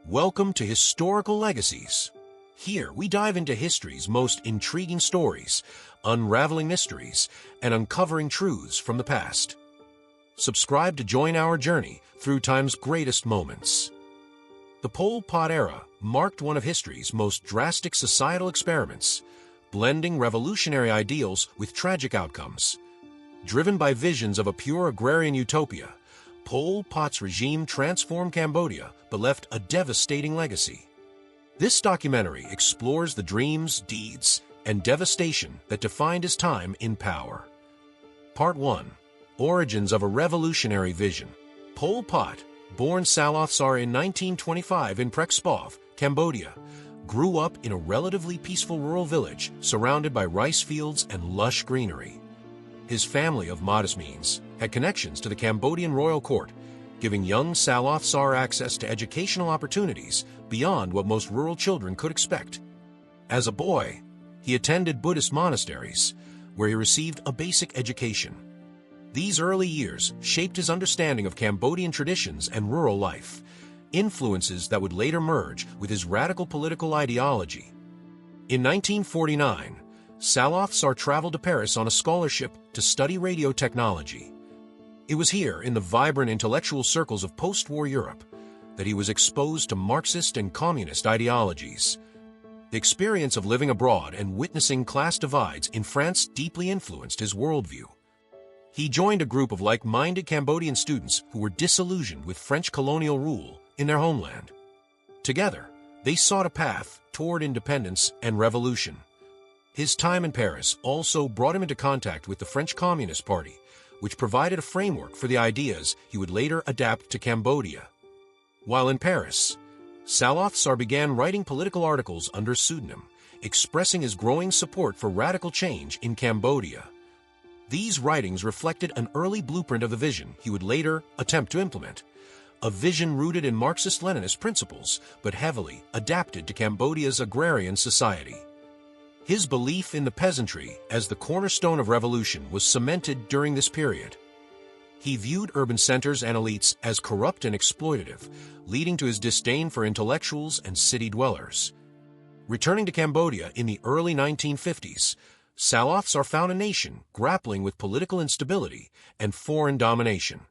Welcome to Historical Legacies. Here we dive into history's most intriguing stories, unraveling mysteries, and uncovering truths from the past. Subscribe to join our journey through time's greatest moments. The Pol Pot era marked one of history's most drastic societal experiments, blending revolutionary ideals with tragic outcomes. Driven by visions of a pure agrarian utopia, Pol Pot's regime transformed Cambodia but left a devastating legacy. This documentary explores the dreams, deeds, and devastation that defined his time in power. Part 1. Origins of a Revolutionary Vision. Pol Pot, born Saloth Sar in 1925 in Prek Spov, Cambodia, grew up in a relatively peaceful rural village surrounded by rice fields and lush greenery. His family of modest means had connections to the Cambodian royal court, giving young Saloth Sar access to educational opportunities beyond what most rural children could expect. As a boy, he attended Buddhist monasteries, where he received a basic education. These early years shaped his understanding of Cambodian traditions and rural life, influences that would later merge with his radical political ideology. In 1949, Saloth Sar traveled to Paris on a scholarship to study radio technology. It was here, in the vibrant intellectual circles of post-war Europe, that he was exposed to Marxist and communist ideologies. The experience of living abroad and witnessing class divides in France deeply influenced his worldview. He joined a group of like-minded Cambodian students who were disillusioned with French colonial rule in their homeland. Together, they sought a path toward independence and revolution. His time in Paris also brought him into contact with the French Communist Party, which provided a framework for the ideas he would later adapt to Cambodia. While in Paris, Saloth Sar began writing political articles under pseudonym, expressing his growing support for radical change in Cambodia. These writings reflected an early blueprint of the vision he would later attempt to implement, a vision rooted in Marxist-Leninist principles but heavily adapted to Cambodia's agrarian society. His belief in the peasantry as the cornerstone of revolution was cemented during this period. He viewed urban centers and elites as corrupt and exploitative, leading to his disdain for intellectuals and city dwellers. Returning to Cambodia in the early 1950s, Saloth Sar found a nation grappling with political instability and foreign domination.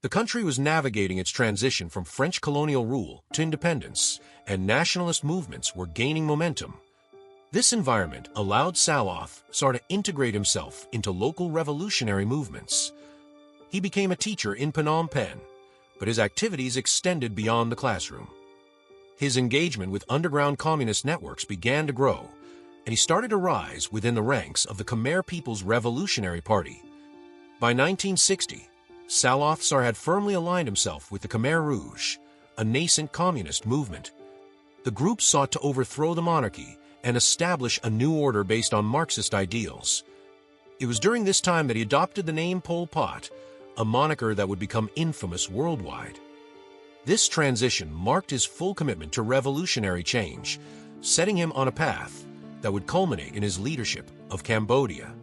The country was navigating its transition from French colonial rule to independence, and nationalist movements were gaining momentum. This environment allowed Saloth Sar to integrate himself into local revolutionary movements. He became a teacher in Phnom Penh, but his activities extended beyond the classroom. His engagement with underground communist networks began to grow, and he started to rise within the ranks of the Khmer People's Revolutionary Party. By 1960, Saloth Sar had firmly aligned himself with the Khmer Rouge, a nascent communist movement. The group sought to overthrow the monarchy and establish a new order based on Marxist ideals. It was during this time that he adopted the name Pol Pot, a moniker that would become infamous worldwide. This transition marked his full commitment to revolutionary change, setting him on a path that would culminate in his leadership of Cambodia.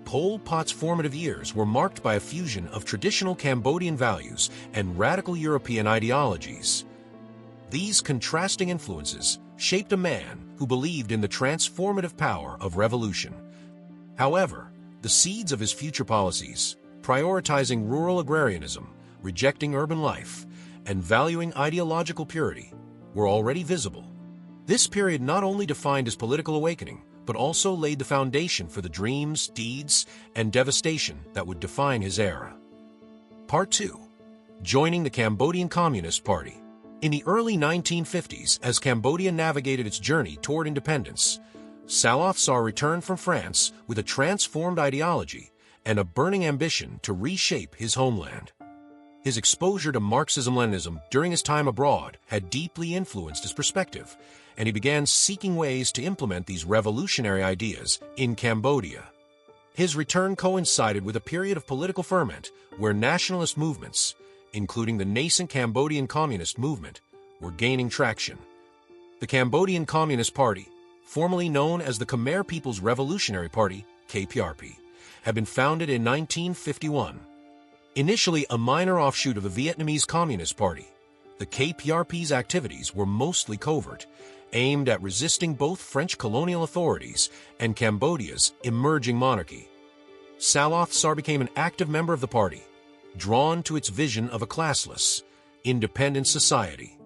Pol Pot's formative years were marked by a fusion of traditional Cambodian values and radical European ideologies. These contrasting influences shaped a man who believed in the transformative power of revolution. However, the seeds of his future policies, prioritizing rural agrarianism, rejecting urban life, and valuing ideological purity, were already visible. This period not only defined his political awakening, but also laid the foundation for the dreams, deeds, and devastation that would define his era. Part 2. Joining the Cambodian Communist Party. In the early 1950s, as Cambodia navigated its journey toward independence, Saloth Sar returned from France with a transformed ideology and a burning ambition to reshape his homeland. His exposure to Marxism-Leninism during his time abroad had deeply influenced his perspective, and he began seeking ways to implement these revolutionary ideas in Cambodia. His return coincided with a period of political ferment where nationalist movements, including the nascent Cambodian Communist movement, were gaining traction. The Cambodian Communist Party, formerly known as the Khmer People's Revolutionary Party, KPRP, had been founded in 1951. Initially a minor offshoot of the Vietnamese Communist Party, the KPRP's activities were mostly covert, aimed at resisting both French colonial authorities and Cambodia's emerging monarchy. Saloth Sar became an active member of the party, drawn to its vision of a classless, independent society.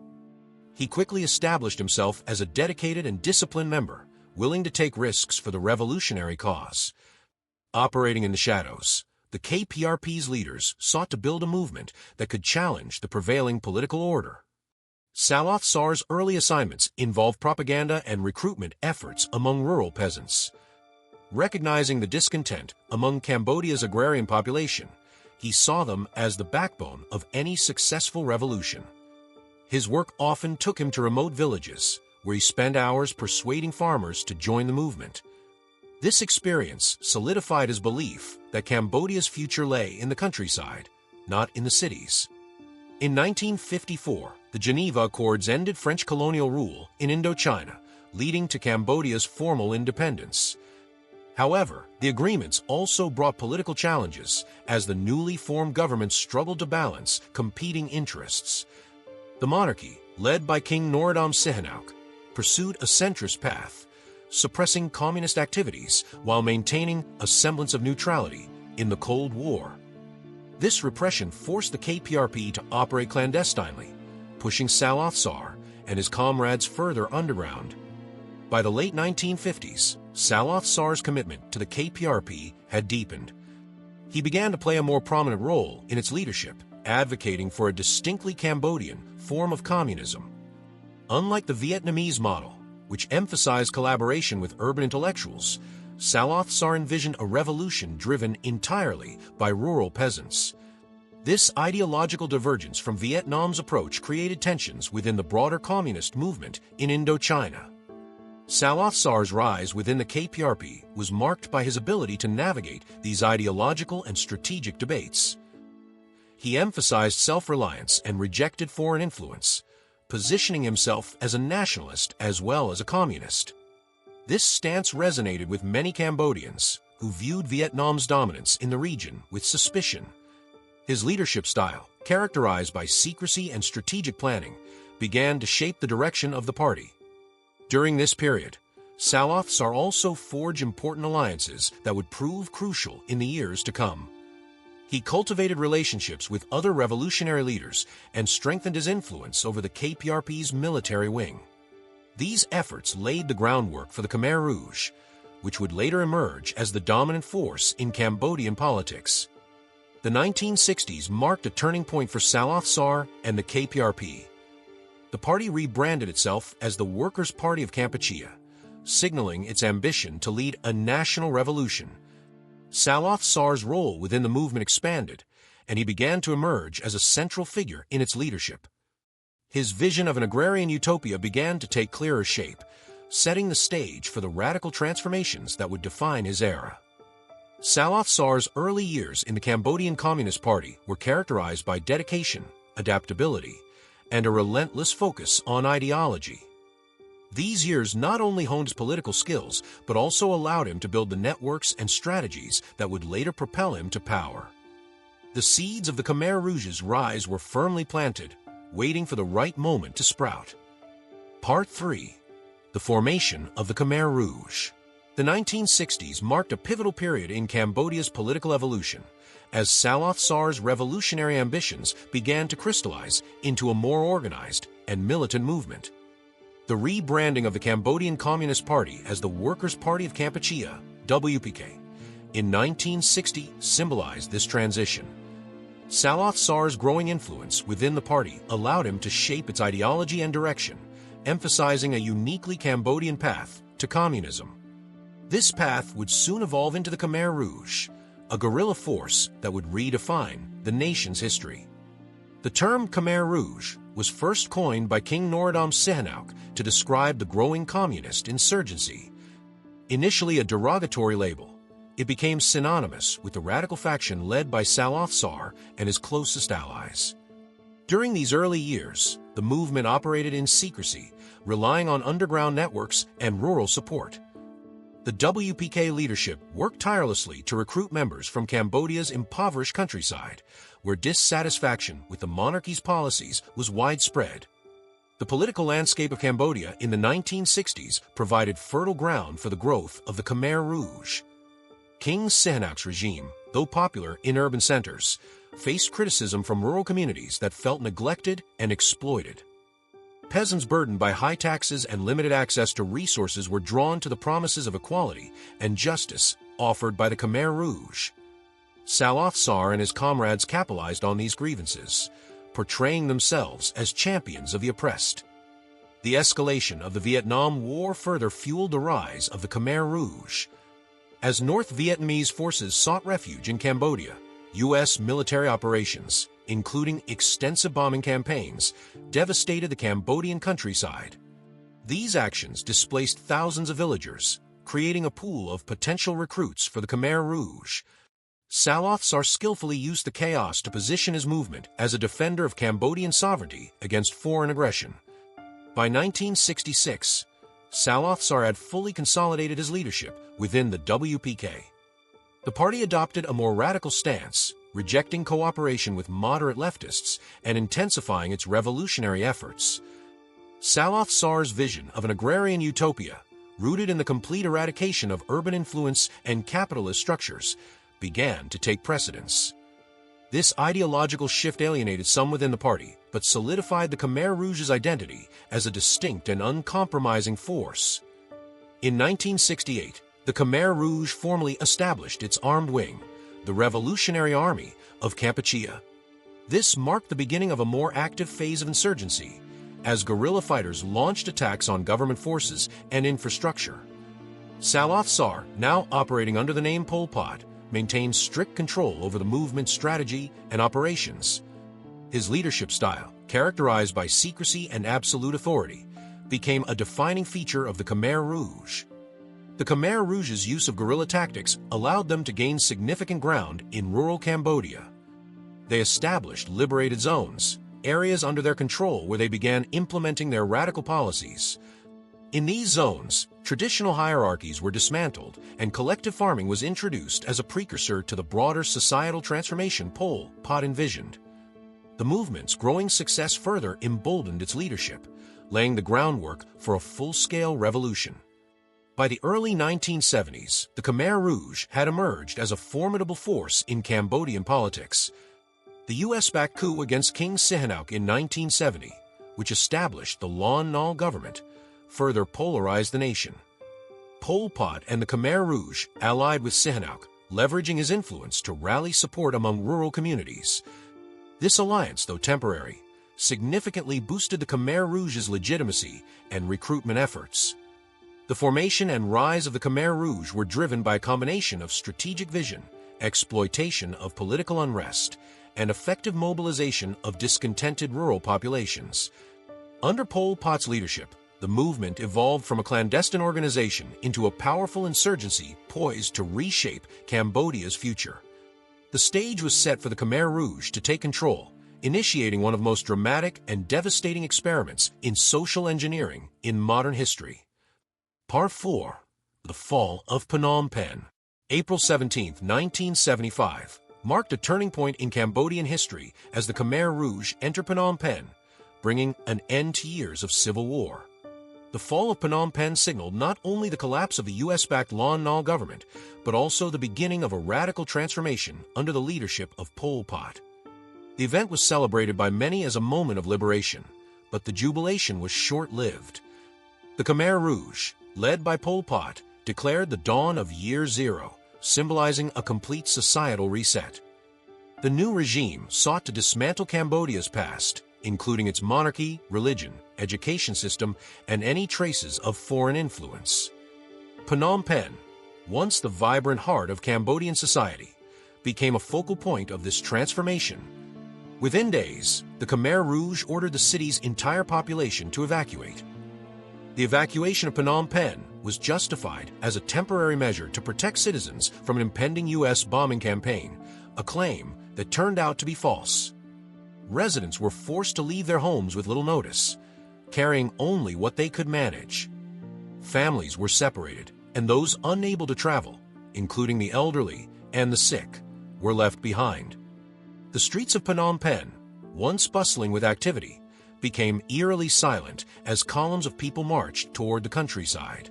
He quickly established himself as a dedicated and disciplined member, willing to take risks for the revolutionary cause. Operating in the shadows, the KPRP's leaders sought to build a movement that could challenge the prevailing political order. Saloth Sar's early assignments involved propaganda and recruitment efforts among rural peasants. Recognizing the discontent among Cambodia's agrarian population, he saw them as the backbone of any successful revolution. His work often took him to remote villages, where he spent hours persuading farmers to join the movement. This experience solidified his belief that Cambodia's future lay in the countryside, not in the cities. In 1954, the Geneva Accords ended French colonial rule in Indochina, leading to Cambodia's formal independence. However, the agreements also brought political challenges as the newly formed government struggled to balance competing interests. The monarchy, led by King Norodom Sihanouk, pursued a centrist path, suppressing communist activities while maintaining a semblance of neutrality in the Cold War. This repression forced the KPRP to operate clandestinely, pushing Saloth Sar and his comrades further underground. By the late 1950s, Saloth Sar's commitment to the KPRP had deepened. He began to play a more prominent role in its leadership, advocating for a distinctly Cambodian form of communism. Unlike the Vietnamese model, which emphasized collaboration with urban intellectuals, Saloth Sar envisioned a revolution driven entirely by rural peasants. This ideological divergence from Vietnam's approach created tensions within the broader communist movement in Indochina. Saloth Sar's rise within the KPRP was marked by his ability to navigate these ideological and strategic debates. He emphasized self-reliance and rejected foreign influence, positioning himself as a nationalist as well as a communist. This stance resonated with many Cambodians who viewed Vietnam's dominance in the region with suspicion. His leadership style, characterized by secrecy and strategic planning, began to shape the direction of the party. During this period, Saloth Sar also forged important alliances that would prove crucial in the years to come. He cultivated relationships with other revolutionary leaders and strengthened his influence over the KPRP's military wing. These efforts laid the groundwork for the Khmer Rouge, which would later emerge as the dominant force in Cambodian politics. The 1960s marked a turning point for Saloth Sar and the KPRP. The party rebranded itself as the Workers' Party of Kampuchea, signaling its ambition to lead a national revolution. Saloth Sar's role within the movement expanded, and he began to emerge as a central figure in its leadership. His vision of an agrarian utopia began to take clearer shape, setting the stage for the radical transformations that would define his era. Saloth Sar's early years in the Cambodian Communist Party were characterized by dedication, adaptability, and a relentless focus on ideology. These years not only honed his political skills, but also allowed him to build the networks and strategies that would later propel him to power. The seeds of the Khmer Rouge's rise were firmly planted, waiting for the right moment to sprout. Part 3. The formation of the Khmer Rouge. The 1960s marked a pivotal period in Cambodia's political evolution, as Saloth Sar's revolutionary ambitions began to crystallize into a more organized and militant movement. The rebranding of the Cambodian Communist Party as the Workers' Party of Kampuchea, WPK, in 1960 symbolized this transition. Saloth Sar's growing influence within the party allowed him to shape its ideology and direction, emphasizing a uniquely Cambodian path to communism. This path would soon evolve into the Khmer Rouge, a guerrilla force that would redefine the nation's history. The term Khmer Rouge was first coined by King Norodom Sihanouk to describe the growing communist insurgency. Initially a derogatory label, it became synonymous with the radical faction led by Saloth Sar and his closest allies. During these early years, the movement operated in secrecy, relying on underground networks and rural support. The WPK leadership worked tirelessly to recruit members from Cambodia's impoverished countryside, where dissatisfaction with the monarchy's policies was widespread. The political landscape of Cambodia in the 1960s provided fertile ground for the growth of the Khmer Rouge. King Sihanouk's regime, though popular in urban centers, faced criticism from rural communities that felt neglected and exploited. Peasants burdened by high taxes and limited access to resources were drawn to the promises of equality and justice offered by the Khmer Rouge. Saloth Sar and his comrades capitalized on these grievances, portraying themselves as champions of the oppressed. The escalation of the Vietnam War further fueled the rise of the Khmer Rouge. As North Vietnamese forces sought refuge in Cambodia, U.S. military operations, including extensive bombing campaigns, devastated the Cambodian countryside. These actions displaced thousands of villagers, creating a pool of potential recruits for the Khmer Rouge. Saloth Sar skillfully used the chaos to position his movement as a defender of Cambodian sovereignty against foreign aggression. By 1966, Saloth Sar had fully consolidated his leadership within the WPK. The party adopted a more radical stance, rejecting cooperation with moderate leftists and intensifying its revolutionary efforts. Saloth Sar's vision of an agrarian utopia, rooted in the complete eradication of urban influence and capitalist structures, began to take precedence. This ideological shift alienated some within the party, but solidified the Khmer Rouge's identity as a distinct and uncompromising force. In 1968, the Khmer Rouge formally established its armed wing, the Revolutionary Army of Kampuchea. This marked the beginning of a more active phase of insurgency, as guerrilla fighters launched attacks on government forces and infrastructure. Saloth Sar, now operating under the name Pol Pot, maintained strict control over the movement's strategy and operations. His leadership style, characterized by secrecy and absolute authority, became a defining feature of the Khmer Rouge. The Khmer Rouge's use of guerrilla tactics allowed them to gain significant ground in rural Cambodia. They established liberated zones, areas under their control where they began implementing their radical policies. In these zones, traditional hierarchies were dismantled and collective farming was introduced as a precursor to the broader societal transformation Pol Pot envisioned. The movement's growing success further emboldened its leadership, laying the groundwork for a full-scale revolution. By the early 1970s, the Khmer Rouge had emerged as a formidable force in Cambodian politics. The U.S.-backed coup against King Sihanouk in 1970, which established the Lon Nol government, further polarized the nation. Pol Pot and the Khmer Rouge allied with Sihanouk, leveraging his influence to rally support among rural communities. This alliance, though temporary, significantly boosted the Khmer Rouge's legitimacy and recruitment efforts. The formation and rise of the Khmer Rouge were driven by a combination of strategic vision, exploitation of political unrest, and effective mobilization of discontented rural populations. Under Pol Pot's leadership, the movement evolved from a clandestine organization into a powerful insurgency poised to reshape Cambodia's future. The stage was set for the Khmer Rouge to take control, initiating one of the most dramatic and devastating experiments in social engineering in modern history. Part 4. The Fall of Phnom Penh. April 17, 1975, marked a turning point in Cambodian history as the Khmer Rouge entered Phnom Penh, bringing an end to years of civil war. The fall of Phnom Penh signaled not only the collapse of the U.S.-backed Lon Nol government, but also the beginning of a radical transformation under the leadership of Pol Pot. The event was celebrated by many as a moment of liberation, but the jubilation was short-lived. The Khmer Rouge, led by Pol Pot, declared the dawn of Year Zero, symbolizing a complete societal reset. The new regime sought to dismantle Cambodia's past, including its monarchy, religion, education system, and any traces of foreign influence. Phnom Penh, once the vibrant heart of Cambodian society, became a focal point of this transformation. Within days, the Khmer Rouge ordered the city's entire population to evacuate. The evacuation of Phnom Penh was justified as a temporary measure to protect citizens from an impending U.S. bombing campaign, a claim that turned out to be false. Residents were forced to leave their homes with little notice, carrying only what they could manage. Families were separated, and those unable to travel, including the elderly and the sick, were left behind. The streets of Phnom Penh, once bustling with activity, became eerily silent as columns of people marched toward the countryside.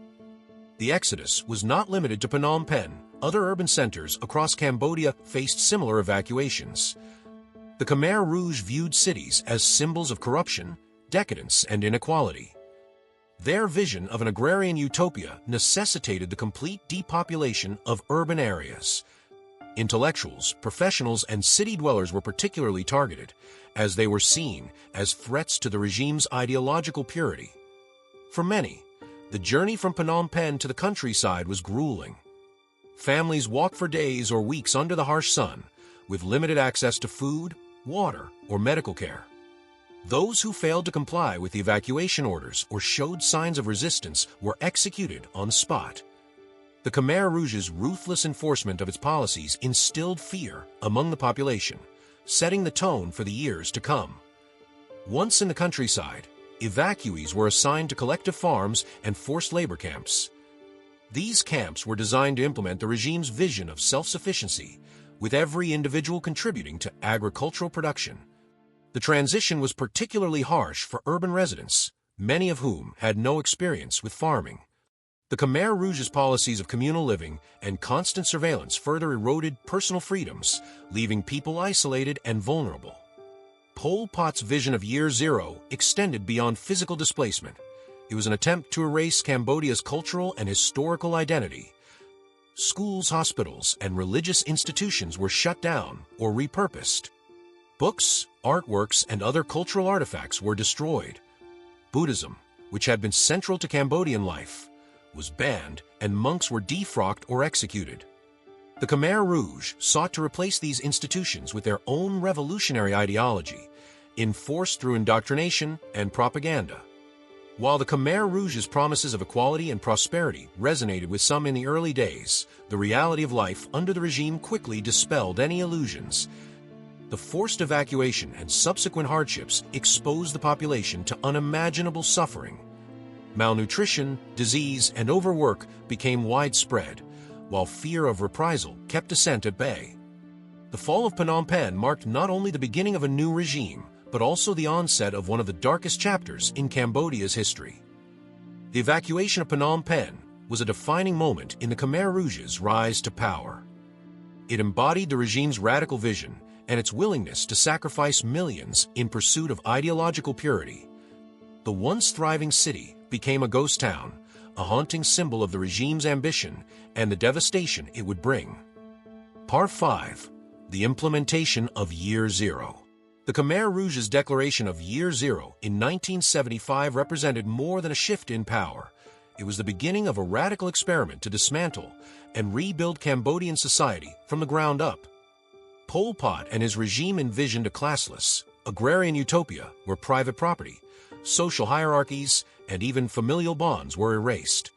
The exodus was not limited to Phnom Penh. Other urban centers across Cambodia faced similar evacuations. The Khmer Rouge viewed cities as symbols of corruption, decadence, and inequality. Their vision of an agrarian utopia necessitated the complete depopulation of urban areas. Intellectuals, professionals, and city dwellers were particularly targeted, as they were seen as threats to the regime's ideological purity. For many, the journey from Phnom Penh to the countryside was grueling. Families walked for days or weeks under the harsh sun, with limited access to food, water, or medical care. Those who failed to comply with the evacuation orders or showed signs of resistance were executed on the spot. The Khmer Rouge's ruthless enforcement of its policies instilled fear among the population, setting the tone for the years to come. Once in the countryside, evacuees were assigned to collective farms and forced labor camps. These camps were designed to implement the regime's vision of self-sufficiency, with every individual contributing to agricultural production. The transition was particularly harsh for urban residents, many of whom had no experience with farming. The Khmer Rouge's policies of communal living and constant surveillance further eroded personal freedoms, leaving people isolated and vulnerable. Pol Pot's vision of Year Zero extended beyond physical displacement. It was an attempt to erase Cambodia's cultural and historical identity. Schools, hospitals, and religious institutions were shut down or repurposed. Books, artworks, and other cultural artifacts were destroyed. Buddhism, which had been central to Cambodian life, was banned, and monks were defrocked or executed. The Khmer Rouge sought to replace these institutions with their own revolutionary ideology, enforced through indoctrination and propaganda. While the Khmer Rouge's promises of equality and prosperity resonated with some in the early days, the reality of life under the regime quickly dispelled any illusions. The forced evacuation and subsequent hardships exposed the population to unimaginable suffering. Malnutrition, disease, and overwork became widespread, while fear of reprisal kept dissent at bay. The fall of Phnom Penh marked not only the beginning of a new regime, but also the onset of one of the darkest chapters in Cambodia's history. The evacuation of Phnom Penh was a defining moment in the Khmer Rouge's rise to power. It embodied the regime's radical vision and its willingness to sacrifice millions in pursuit of ideological purity. The once thriving city became a ghost town, a haunting symbol of the regime's ambition and the devastation it would bring. Part 5. The implementation of Year Zero. The Khmer Rouge's declaration of Year Zero in 1975 represented more than a shift in power. It was the beginning of a radical experiment to dismantle and rebuild Cambodian society from the ground up. Pol Pot and his regime envisioned a classless, agrarian utopia where private property, social hierarchies, and even familial bonds were erased.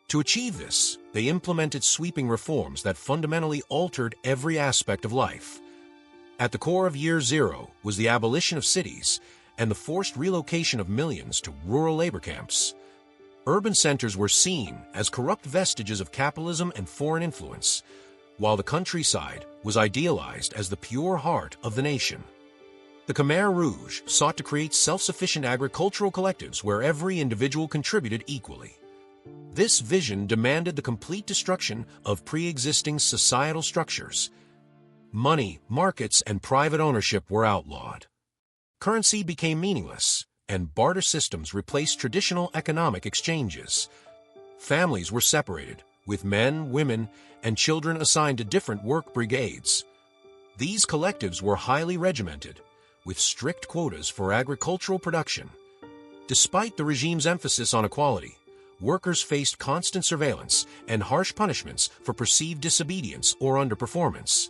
To achieve this, they implemented sweeping reforms that fundamentally altered every aspect of life. At the core of Year Zero was the abolition of cities and the forced relocation of millions to rural labor camps. Urban centers were seen as corrupt vestiges of capitalism and foreign influence, while the countryside was idealized as the pure heart of the nation. The Khmer Rouge sought to create self-sufficient agricultural collectives where every individual contributed equally. This vision demanded the complete destruction of pre-existing societal structures. Money, markets, and private ownership were outlawed. Currency became meaningless, and barter systems replaced traditional economic exchanges. Families were separated, with men, women, and children assigned to different work brigades. These collectives were highly regimented, with strict quotas for agricultural production. Despite the regime's emphasis on equality, workers faced constant surveillance and harsh punishments for perceived disobedience or underperformance.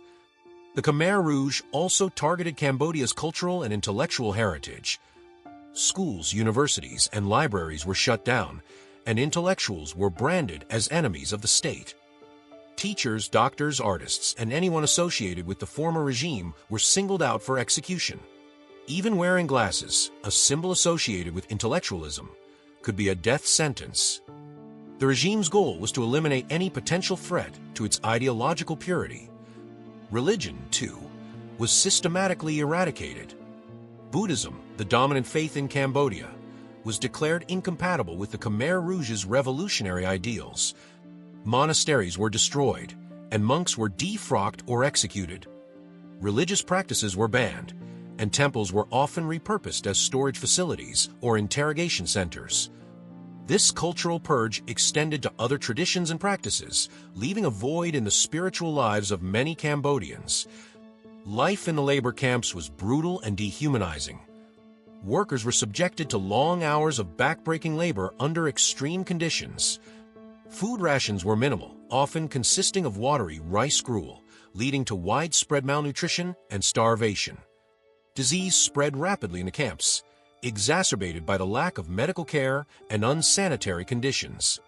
The Khmer Rouge also targeted Cambodia's cultural and intellectual heritage. Schools, universities, and libraries were shut down, and intellectuals were branded as enemies of the state. Teachers, doctors, artists, and anyone associated with the former regime were singled out for execution. Even wearing glasses, a symbol associated with intellectualism, could be a death sentence. The regime's goal was to eliminate any potential threat to its ideological purity. Religion, too, was systematically eradicated. Buddhism, the dominant faith in Cambodia, was declared incompatible with the Khmer Rouge's revolutionary ideals. Monasteries were destroyed, and monks were defrocked or executed. Religious practices were banned, and temples were often repurposed as storage facilities or interrogation centers. This cultural purge extended to other traditions and practices, leaving a void in the spiritual lives of many Cambodians. Life in the labor camps was brutal and dehumanizing. Workers were subjected to long hours of backbreaking labor under extreme conditions. Food rations were minimal, often consisting of watery rice gruel, leading to widespread malnutrition and starvation. Disease spread rapidly in the camps, exacerbated by the lack of medical care and unsanitary conditions.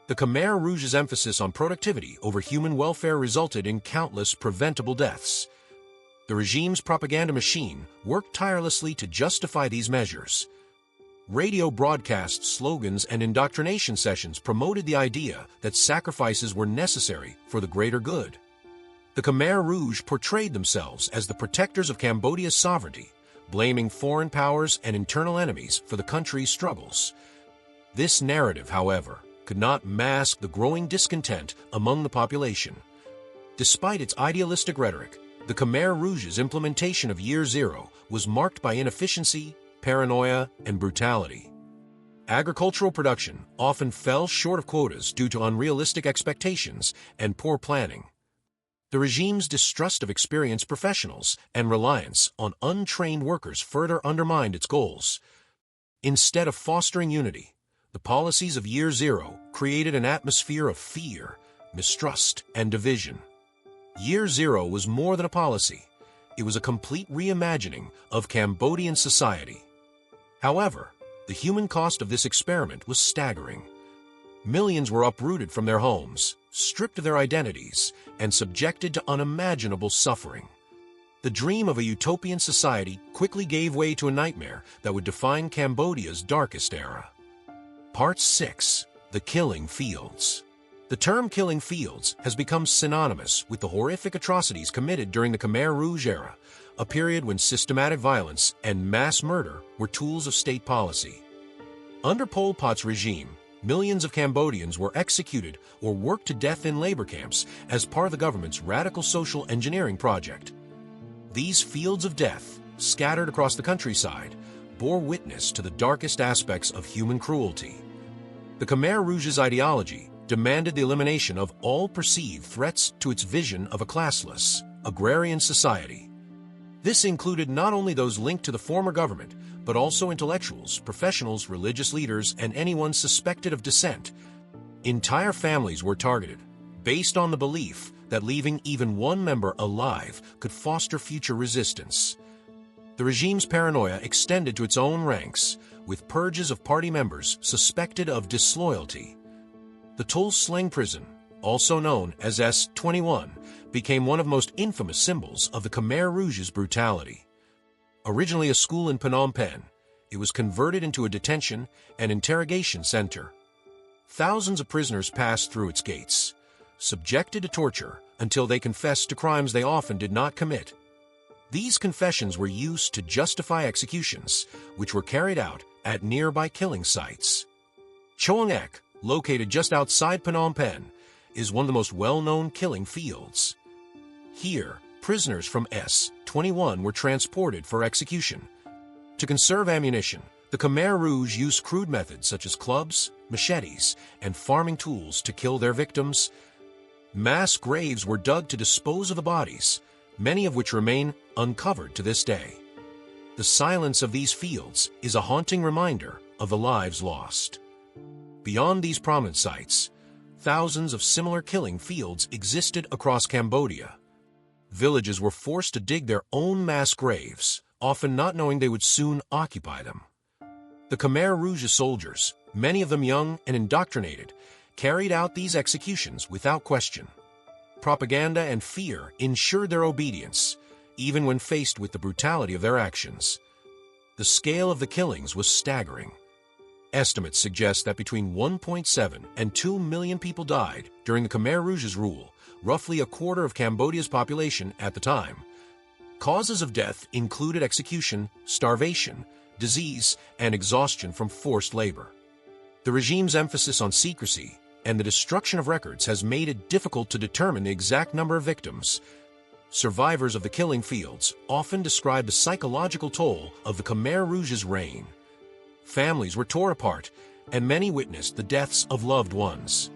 The Khmer Rouge's emphasis on productivity over human welfare resulted in countless preventable deaths. The regime's propaganda machine worked tirelessly to justify these measures. Radio broadcasts, slogans, and indoctrination sessions promoted the idea that sacrifices were necessary for the greater good. The Khmer Rouge portrayed themselves as the protectors of Cambodia's sovereignty, blaming foreign powers and internal enemies for the country's struggles. This narrative, however, could not mask the growing discontent among the population. Despite its idealistic rhetoric, the Khmer Rouge's implementation of Year Zero was marked by inefficiency, paranoia, and brutality. Agricultural production often fell short of quotas due to unrealistic expectations and poor planning. The regime's distrust of experienced professionals and reliance on untrained workers further undermined its goals. Instead of fostering unity, the policies of Year Zero created an atmosphere of fear, mistrust, and division. Year Zero was more than a policy. It was a complete reimagining of Cambodian society. However, the human cost of this experiment was staggering. Millions were uprooted from their homes, stripped of their identities, and subjected to unimaginable suffering. The dream of a utopian society quickly gave way to a nightmare that would define Cambodia's darkest era. Part 6. The Killing Fields. The term killing fields has become synonymous with the horrific atrocities committed during the Khmer Rouge era, a period when systematic violence and mass murder were tools of state policy. Under Pol Pot's regime, millions of Cambodians were executed or worked to death in labor camps as part of the government's radical social engineering project. These fields of death, scattered across the countryside, bore witness to the darkest aspects of human cruelty. The Khmer Rouge's ideology demanded the elimination of all perceived threats to its vision of a classless, agrarian society. This included not only those linked to the former government, but also intellectuals, professionals, religious leaders, and anyone suspected of dissent. Entire families were targeted, based on the belief that leaving even one member alive could foster future resistance. The regime's paranoia extended to its own ranks, with purges of party members suspected of disloyalty. The Tul Sleng prison, also known as S-21, became one of the most infamous symbols of the Khmer Rouge's brutality. Originally a school in Phnom Penh, it was converted into a detention and interrogation center. Thousands of prisoners passed through its gates, subjected to torture until they confessed to crimes they often did not commit. These confessions were used to justify executions, which were carried out at nearby killing sites. Choang Ek, located just outside Phnom Penh, is one of the most well-known killing fields. Here, prisoners from S-21 were transported for execution. To conserve ammunition, the Khmer Rouge used crude methods such as clubs, machetes, and farming tools to kill their victims. Mass graves were dug to dispose of the bodies, many of which remain uncovered to this day. The silence of these fields is a haunting reminder of the lives lost. Beyond these prominent sites, thousands of similar killing fields existed across Cambodia. Villages were forced to dig their own mass graves, often not knowing they would soon occupy them. The Khmer Rouge's soldiers, many of them young and indoctrinated, carried out these executions without question. Propaganda and fear ensured their obedience, even when faced with the brutality of their actions. The scale of the killings was staggering. Estimates suggest that between 1.7 and 2 million people died during the Khmer Rouge's rule, roughly a quarter of Cambodia's population at the time. Causes of death included execution, starvation, disease, and exhaustion from forced labor. The regime's emphasis on secrecy and the destruction of records has made it difficult to determine the exact number of victims. Survivors of the killing fields often describe the psychological toll of the Khmer Rouge's reign. Families were torn apart, and many witnessed the deaths of loved ones.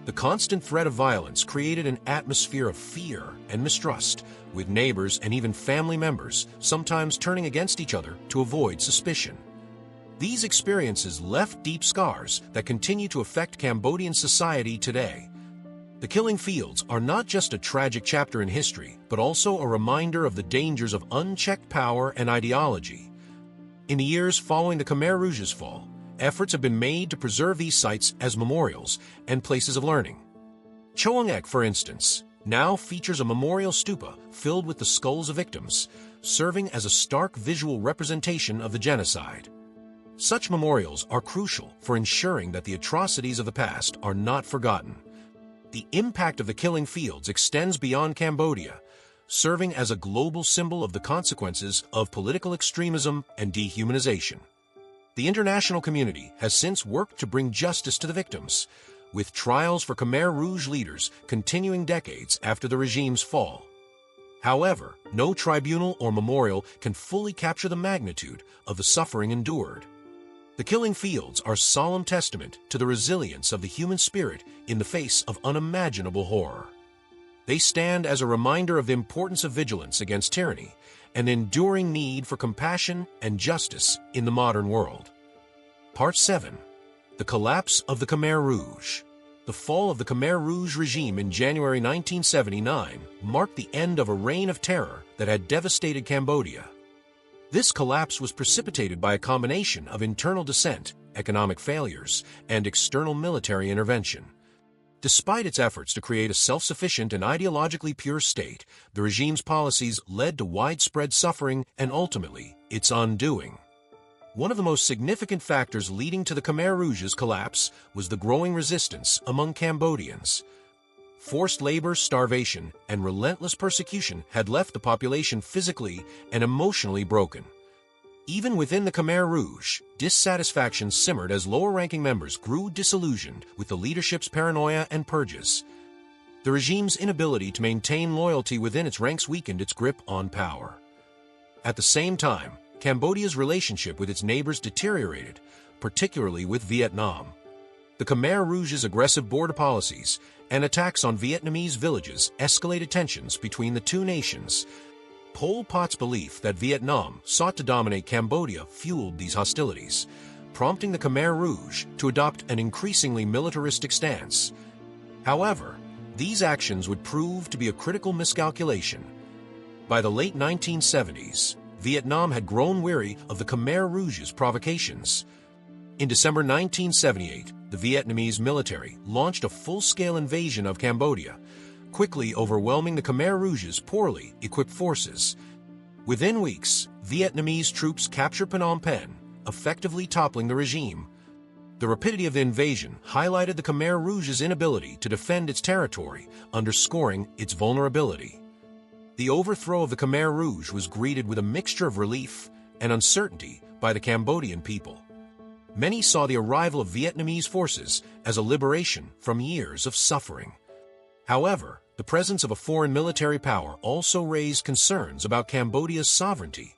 The constant threat of violence created an atmosphere of fear and mistrust, with neighbors and even family members sometimes turning against each other to avoid suspicion. These experiences left deep scars that continue to affect Cambodian society today. The killing fields are not just a tragic chapter in history, but also a reminder of the dangers of unchecked power and ideology. In the years following the Khmer Rouge's fall, efforts have been made to preserve these sites as memorials and places of learning. Choang Ek, for instance, now features a memorial stupa filled with the skulls of victims, serving as a stark visual representation of the genocide. Such memorials are crucial for ensuring that the atrocities of the past are not forgotten. The impact of the killing fields extends beyond Cambodia, serving as a global symbol of the consequences of political extremism and dehumanization. The international community has since worked to bring justice to the victims, with trials for Khmer Rouge leaders continuing decades after the regime's fall. However, no tribunal or memorial can fully capture the magnitude of the suffering endured. The killing fields are solemn testament to the resilience of the human spirit in the face of unimaginable horror. They stand as a reminder of the importance of vigilance against tyranny and the enduring need for compassion and justice in the modern world. Part 7. The Collapse of the Khmer Rouge. The fall of the Khmer Rouge regime in January 1979 marked the end of a reign of terror that had devastated Cambodia. This collapse was precipitated by a combination of internal dissent, economic failures, and external military intervention. Despite its efforts to create a self-sufficient and ideologically pure state, the regime's policies led to widespread suffering and ultimately its undoing. One of the most significant factors leading to the Khmer Rouge's collapse was the growing resistance among Cambodians. Forced labor, starvation, and relentless persecution had left the population physically and emotionally broken. Even within the Khmer Rouge, dissatisfaction simmered as lower-ranking members grew disillusioned with the leadership's paranoia and purges. The regime's inability to maintain loyalty within its ranks weakened its grip on power. At the same time, Cambodia's relationship with its neighbors deteriorated, particularly with Vietnam. The Khmer Rouge's aggressive border policies and attacks on Vietnamese villages escalated tensions between the two nations. Pol Pot's belief that Vietnam sought to dominate Cambodia fueled these hostilities, prompting the Khmer Rouge to adopt an increasingly militaristic stance. However, these actions would prove to be a critical miscalculation. By the late 1970s, Vietnam had grown weary of the Khmer Rouge's provocations. In December 1978, the Vietnamese military launched a full-scale invasion of Cambodia, quickly overwhelming the Khmer Rouge's poorly equipped forces. Within weeks, Vietnamese troops captured Phnom Penh, effectively toppling the regime. The rapidity of the invasion highlighted the Khmer Rouge's inability to defend its territory, underscoring its vulnerability. The overthrow of the Khmer Rouge was greeted with a mixture of relief and uncertainty by the Cambodian people. Many saw the arrival of Vietnamese forces as a liberation from years of suffering. However, the presence of a foreign military power also raised concerns about Cambodia's sovereignty.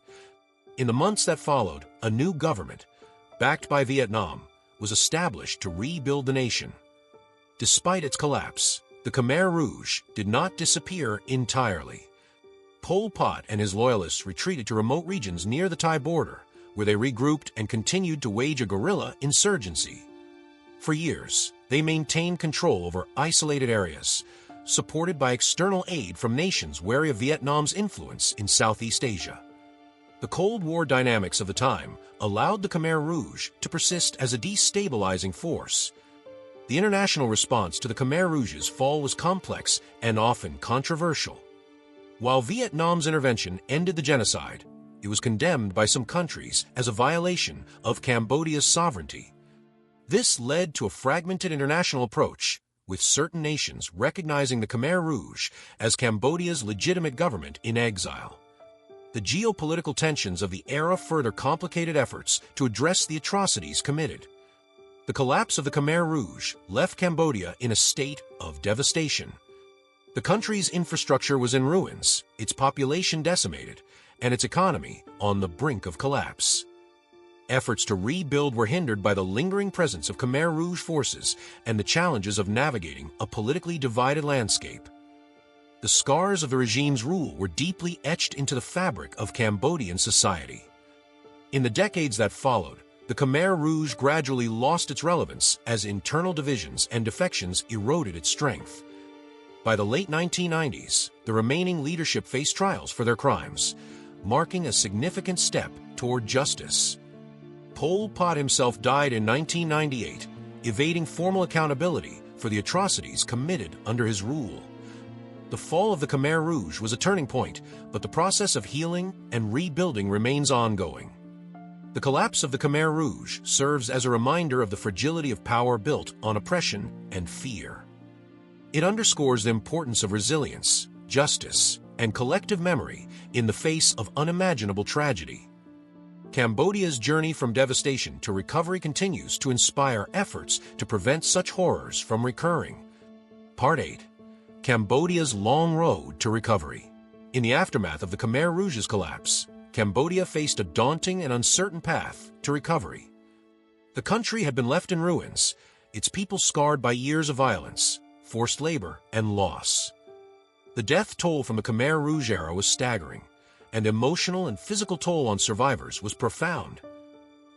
In the months that followed, a new government, backed by Vietnam, was established to rebuild the nation. Despite its collapse, the Khmer Rouge did not disappear entirely. Pol Pot and his loyalists retreated to remote regions near the Thai border, where they regrouped and continued to wage a guerrilla insurgency. For years, they maintained control over isolated areas, supported by external aid from nations wary of Vietnam's influence in Southeast Asia. The Cold War dynamics of the time allowed the Khmer Rouge to persist as a destabilizing force. The international response to the Khmer Rouge's fall was complex and often controversial. While Vietnam's intervention ended the genocide, it was condemned by some countries as a violation of Cambodia's sovereignty. This led to a fragmented international approach, with certain nations recognizing the Khmer Rouge as Cambodia's legitimate government in exile. The geopolitical tensions of the era further complicated efforts to address the atrocities committed. The collapse of the Khmer Rouge left Cambodia in a state of devastation. The country's infrastructure was in ruins, its population decimated, and its economy on the brink of collapse. Efforts to rebuild were hindered by the lingering presence of Khmer Rouge forces and the challenges of navigating a politically divided landscape. The scars of the regime's rule were deeply etched into the fabric of Cambodian society. In the decades that followed, the Khmer Rouge gradually lost its relevance as internal divisions and defections eroded its strength. By the late 1990s, the remaining leadership faced trials for their crimes, marking a significant step toward justice. Pol Pot himself died in 1998, evading formal accountability for the atrocities committed under his rule. The fall of the Khmer Rouge was a turning point, but the process of healing and rebuilding remains ongoing. The collapse of the Khmer Rouge serves as a reminder of the fragility of power built on oppression and fear. It underscores the importance of resilience, justice, and collective memory in the face of unimaginable tragedy. Cambodia's journey from devastation to recovery continues to inspire efforts to prevent such horrors from recurring. Part 8. Cambodia's long road to recovery. In the aftermath of the Khmer Rouge's collapse, Cambodia faced a daunting and uncertain path to recovery. The country had been left in ruins, its people scarred by years of violence, forced labor, and loss. The death toll from the Khmer Rouge era was staggering, and emotional and physical toll on survivors was profound.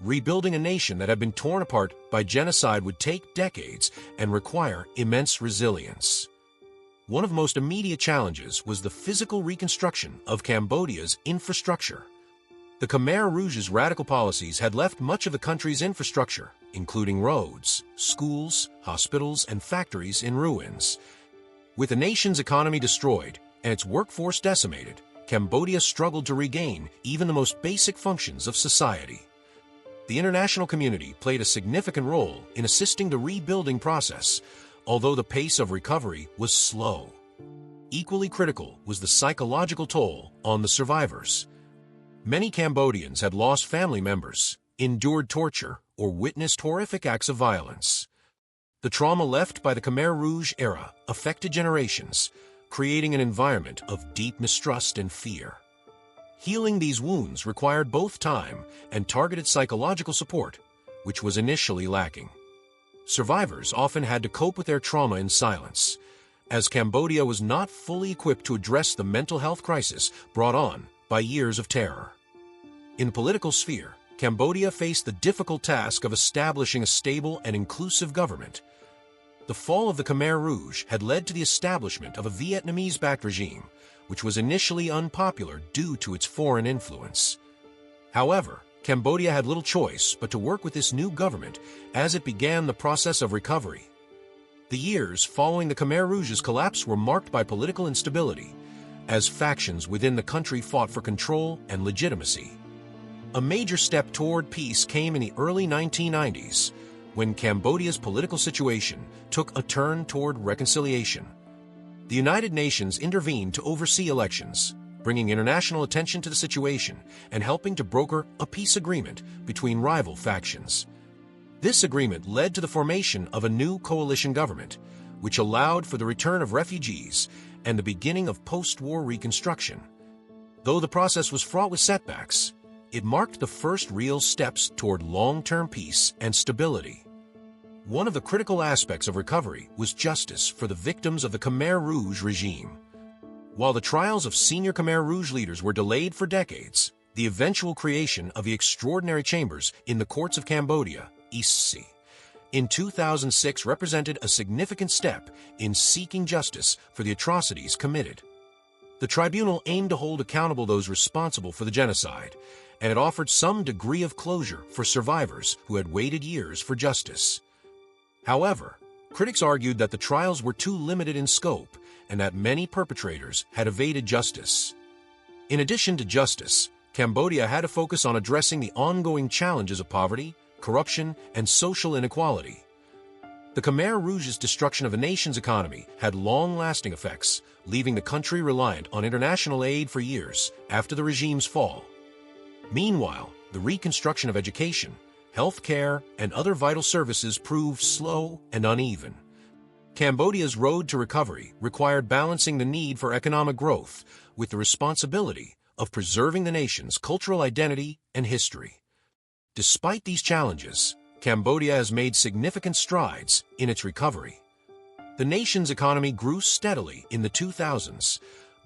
Rebuilding a nation that had been torn apart by genocide would take decades and require immense resilience. One of the most immediate challenges was the physical reconstruction of Cambodia's infrastructure. The Khmer Rouge's radical policies had left much of the country's infrastructure, including roads, schools, hospitals, and factories, in ruins. With the nation's economy destroyed and its workforce decimated, Cambodia struggled to regain even the most basic functions of society. The international community played a significant role in assisting the rebuilding process, although the pace of recovery was slow. Equally critical was the psychological toll on the survivors. Many Cambodians had lost family members, endured torture, or witnessed horrific acts of violence. The trauma left by the Khmer Rouge era affected generations, creating an environment of deep mistrust and fear. Healing these wounds required both time and targeted psychological support, which was initially lacking. Survivors often had to cope with their trauma in silence, as Cambodia was not fully equipped to address the mental health crisis brought on by years of terror. In the political sphere, Cambodia faced the difficult task of establishing a stable and inclusive government. The fall of the Khmer Rouge had led to the establishment of a Vietnamese-backed regime, which was initially unpopular due to its foreign influence. However, Cambodia had little choice but to work with this new government as it began the process of recovery. The years following the Khmer Rouge's collapse were marked by political instability, as factions within the country fought for control and legitimacy. A major step toward peace came in the early 1990s, when Cambodia's political situation took a turn toward reconciliation. The United Nations intervened to oversee elections, bringing international attention to the situation and helping to broker a peace agreement between rival factions. This agreement led to the formation of a new coalition government, which allowed for the return of refugees and the beginning of post-war reconstruction. Though the process was fraught with setbacks, it marked the first real steps toward long-term peace and stability. One of the critical aspects of recovery was justice for the victims of the Khmer Rouge regime. While the trials of senior Khmer Rouge leaders were delayed for decades, the eventual creation of the extraordinary chambers in the courts of Cambodia, ESC, in 2006 represented a significant step in seeking justice for the atrocities committed. The tribunal aimed to hold accountable those responsible for the genocide, and it offered some degree of closure for survivors who had waited years for justice. However, critics argued that the trials were too limited in scope and that many perpetrators had evaded justice. In addition to justice, Cambodia had to focus on addressing the ongoing challenges of poverty, corruption, and social inequality. The Khmer Rouge's destruction of a nation's economy had long-lasting effects, leaving the country reliant on international aid for years after the regime's fall. Meanwhile, the reconstruction of education, health care, and other vital services proved slow and uneven. Cambodia's road to recovery required balancing the need for economic growth with the responsibility of preserving the nation's cultural identity and history. Despite these challenges, Cambodia has made significant strides in its recovery. The nation's economy grew steadily in the 2000s,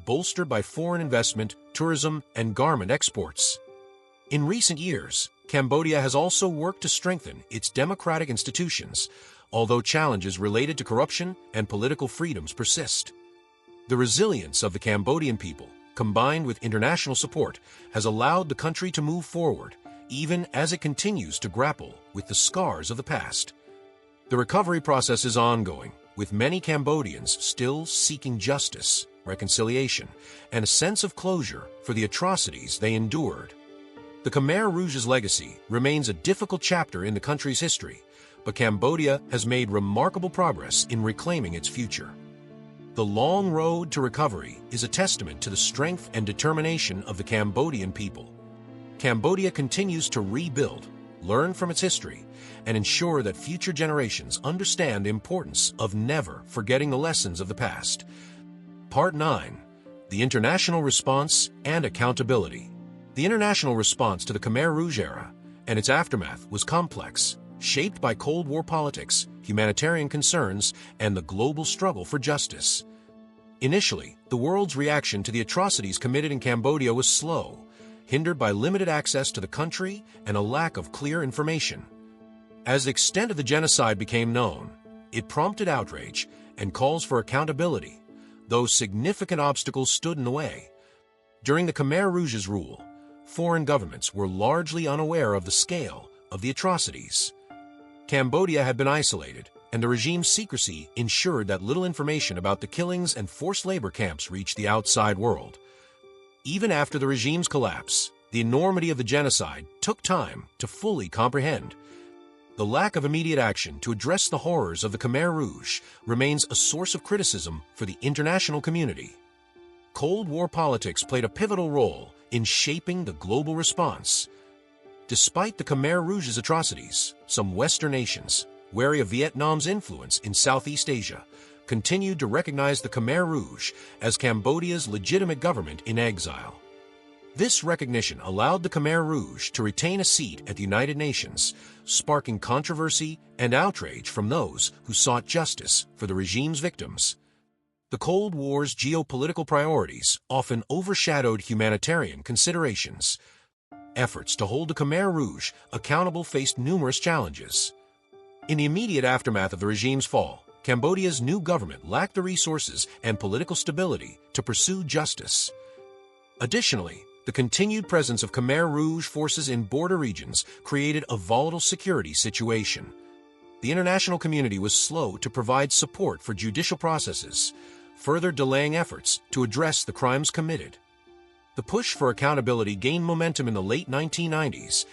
bolstered by foreign investment, tourism, and garment exports. In recent years, Cambodia has also worked to strengthen its democratic institutions, although challenges related to corruption and political freedoms persist. The resilience of the Cambodian people, combined with international support, has allowed the country to move forward, even as it continues to grapple with the scars of the past. The recovery process is ongoing, with many Cambodians still seeking justice, reconciliation, and a sense of closure for the atrocities they endured. The Khmer Rouge's legacy remains a difficult chapter in the country's history, but Cambodia has made remarkable progress in reclaiming its future. The long road to recovery is a testament to the strength and determination of the Cambodian people. Cambodia continues to rebuild, learn from its history, and ensure that future generations understand the importance of never forgetting the lessons of the past. Part 9. The International Response and Accountability. The international response to the Khmer Rouge era and its aftermath was complex, shaped by Cold War politics, humanitarian concerns, and the global struggle for justice. Initially, the world's reaction to the atrocities committed in Cambodia was slow, hindered by limited access to the country and a lack of clear information. As the extent of the genocide became known, it prompted outrage and calls for accountability, though significant obstacles stood in the way. During the Khmer Rouge's rule, foreign governments were largely unaware of the scale of the atrocities. Cambodia had been isolated, and the regime's secrecy ensured that little information about the killings and forced labor camps reached the outside world. Even after the regime's collapse, the enormity of the genocide took time to fully comprehend. The lack of immediate action to address the horrors of the Khmer Rouge remains a source of criticism for the international community. Cold War politics played a pivotal role in shaping the global response. Despite the Khmer Rouge's atrocities, some Western nations, wary of Vietnam's influence in Southeast Asia, continued to recognize the Khmer Rouge as Cambodia's legitimate government in exile. This recognition allowed the Khmer Rouge to retain a seat at the United Nations, sparking controversy and outrage from those who sought justice for the regime's victims. The Cold War's geopolitical priorities often overshadowed humanitarian considerations. Efforts to hold the Khmer Rouge accountable faced numerous challenges. In the immediate aftermath of the regime's fall, Cambodia's new government lacked the resources and political stability to pursue justice. Additionally, the continued presence of Khmer Rouge forces in border regions created a volatile security situation. The international community was slow to provide support for judicial processes, further delaying efforts to address the crimes committed. The push for accountability gained momentum in the late 1990s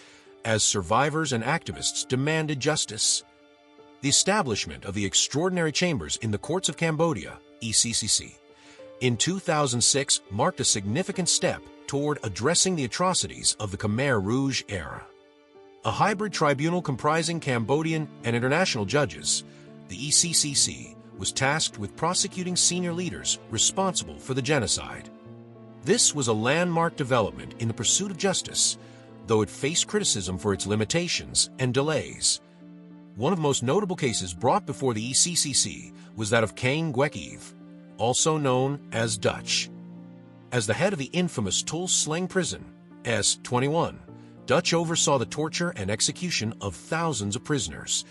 as survivors and activists demanded justice. The establishment of the Extraordinary Chambers in the Courts of Cambodia, ECCC, in 2006 marked a significant step toward addressing the atrocities of the Khmer Rouge era. A hybrid tribunal comprising Cambodian and international judges, the ECCC was tasked with prosecuting senior leaders responsible for the genocide. This was a landmark development in the pursuit of justice, though it faced criticism for its limitations and delays. One of the most notable cases brought before the ECCC was that of Kang Gwek-Eve, also known as Dutch. As the head of the infamous Tuol Sleng prison, S-21, Dutch oversaw the torture and execution of thousands of prisoners.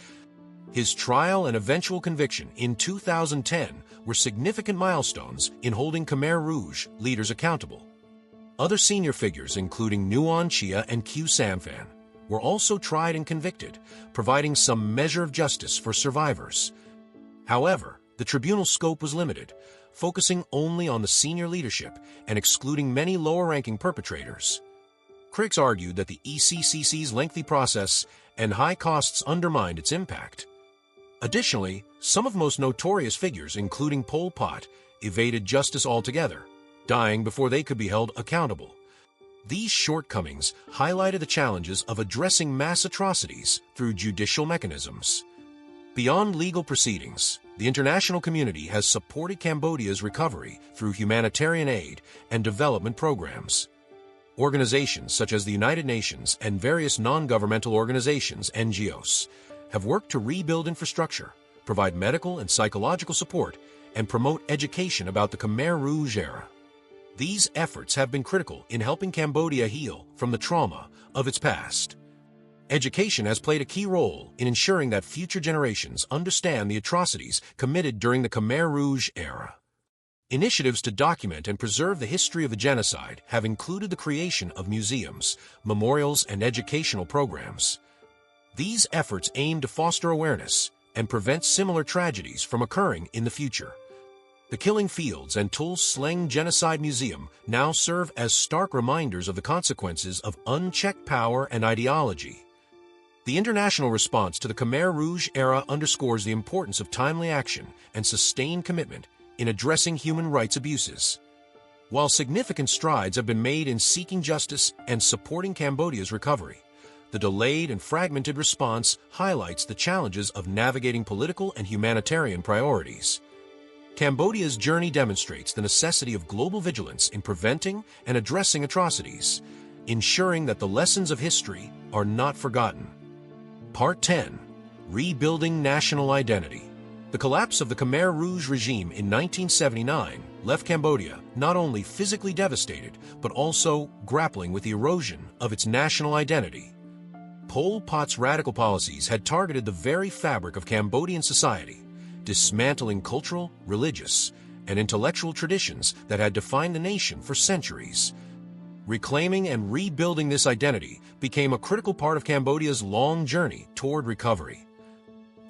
His trial and eventual conviction in 2010 were significant milestones in holding Khmer Rouge leaders accountable. Other senior figures, including Nuon Chea and Khieu Samphan, were also tried and convicted, providing some measure of justice for survivors. However, the tribunal's scope was limited, focusing only on the senior leadership and excluding many lower-ranking perpetrators. Critics argued that the ECCC's lengthy process and high costs undermined its impact. Additionally, some of the most notorious figures, including Pol Pot, evaded justice altogether, dying before they could be held accountable. These shortcomings highlighted the challenges of addressing mass atrocities through judicial mechanisms. Beyond legal proceedings, the international community has supported Cambodia's recovery through humanitarian aid and development programs. Organizations such as the United Nations and various non-governmental organizations, NGOs, have worked to rebuild infrastructure, provide medical and psychological support, and promote education about the Khmer Rouge era. These efforts have been critical in helping Cambodia heal from the trauma of its past. Education has played a key role in ensuring that future generations understand the atrocities committed during the Khmer Rouge era. Initiatives to document and preserve the history of the genocide have included the creation of museums, memorials, and educational programs. These efforts aim to foster awareness and prevent similar tragedies from occurring in the future. The Killing Fields and Tul Sleng Genocide Museum now serve as stark reminders of the consequences of unchecked power and ideology. The international response to the Khmer Rouge era underscores the importance of timely action and sustained commitment in addressing human rights abuses. While significant strides have been made in seeking justice and supporting Cambodia's recovery, the delayed and fragmented response highlights the challenges of navigating political and humanitarian priorities. Cambodia's journey demonstrates the necessity of global vigilance in preventing and addressing atrocities, ensuring that the lessons of history are not forgotten. Part 10. Rebuilding National Identity. The collapse of the Khmer Rouge regime in 1979 left Cambodia not only physically devastated, but also grappling with the erosion of its national identity. Pol Pot's radical policies had targeted the very fabric of Cambodian society, dismantling cultural, religious, and intellectual traditions that had defined the nation for centuries. Reclaiming and rebuilding this identity became a critical part of Cambodia's long journey toward recovery.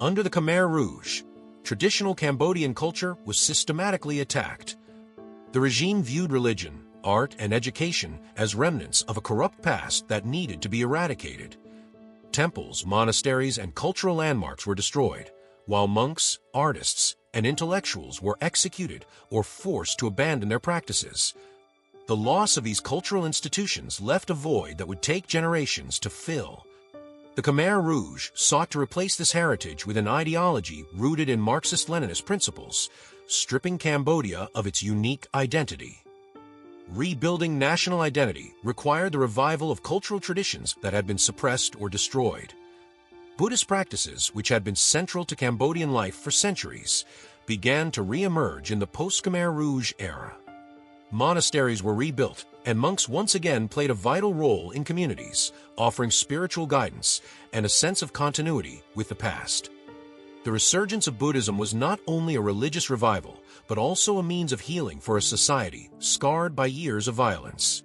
Under the Khmer Rouge, traditional Cambodian culture was systematically attacked. The regime viewed religion, art, and education as remnants of a corrupt past that needed to be eradicated. Temples, monasteries, and cultural landmarks were destroyed, while monks, artists, and intellectuals were executed or forced to abandon their practices. The loss of these cultural institutions left a void that would take generations to fill. The Khmer Rouge sought to replace this heritage with an ideology rooted in Marxist-Leninist principles, stripping Cambodia of its unique identity. Rebuilding national identity required the revival of cultural traditions that had been suppressed or destroyed. Buddhist practices, which had been central to Cambodian life for centuries, began to re-emerge in the post-Khmer Rouge era. Monasteries were rebuilt, and monks once again played a vital role in communities, offering spiritual guidance and a sense of continuity with the past. The resurgence of Buddhism was not only a religious revival, but also a means of healing for a society scarred by years of violence.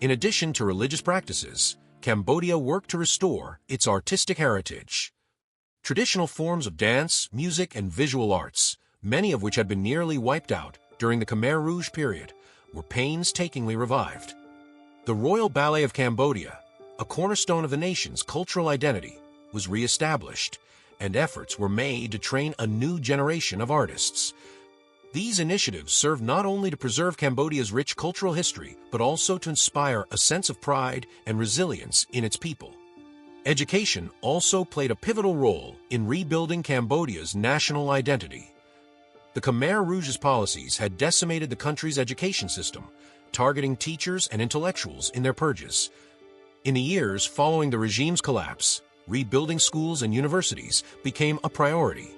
In addition to religious practices, Cambodia worked to restore its artistic heritage. Traditional forms of dance, music, and visual arts, many of which had been nearly wiped out during the Khmer Rouge period, were painstakingly revived. The Royal Ballet of Cambodia, a cornerstone of the nation's cultural identity, was re-established, and efforts were made to train a new generation of artists. These initiatives served not only to preserve Cambodia's rich cultural history, but also to inspire a sense of pride and resilience in its people. Education also played a pivotal role in rebuilding Cambodia's national identity. The Khmer Rouge's policies had decimated the country's education system, targeting teachers and intellectuals in their purges. In the years following the regime's collapse, rebuilding schools and universities became a priority.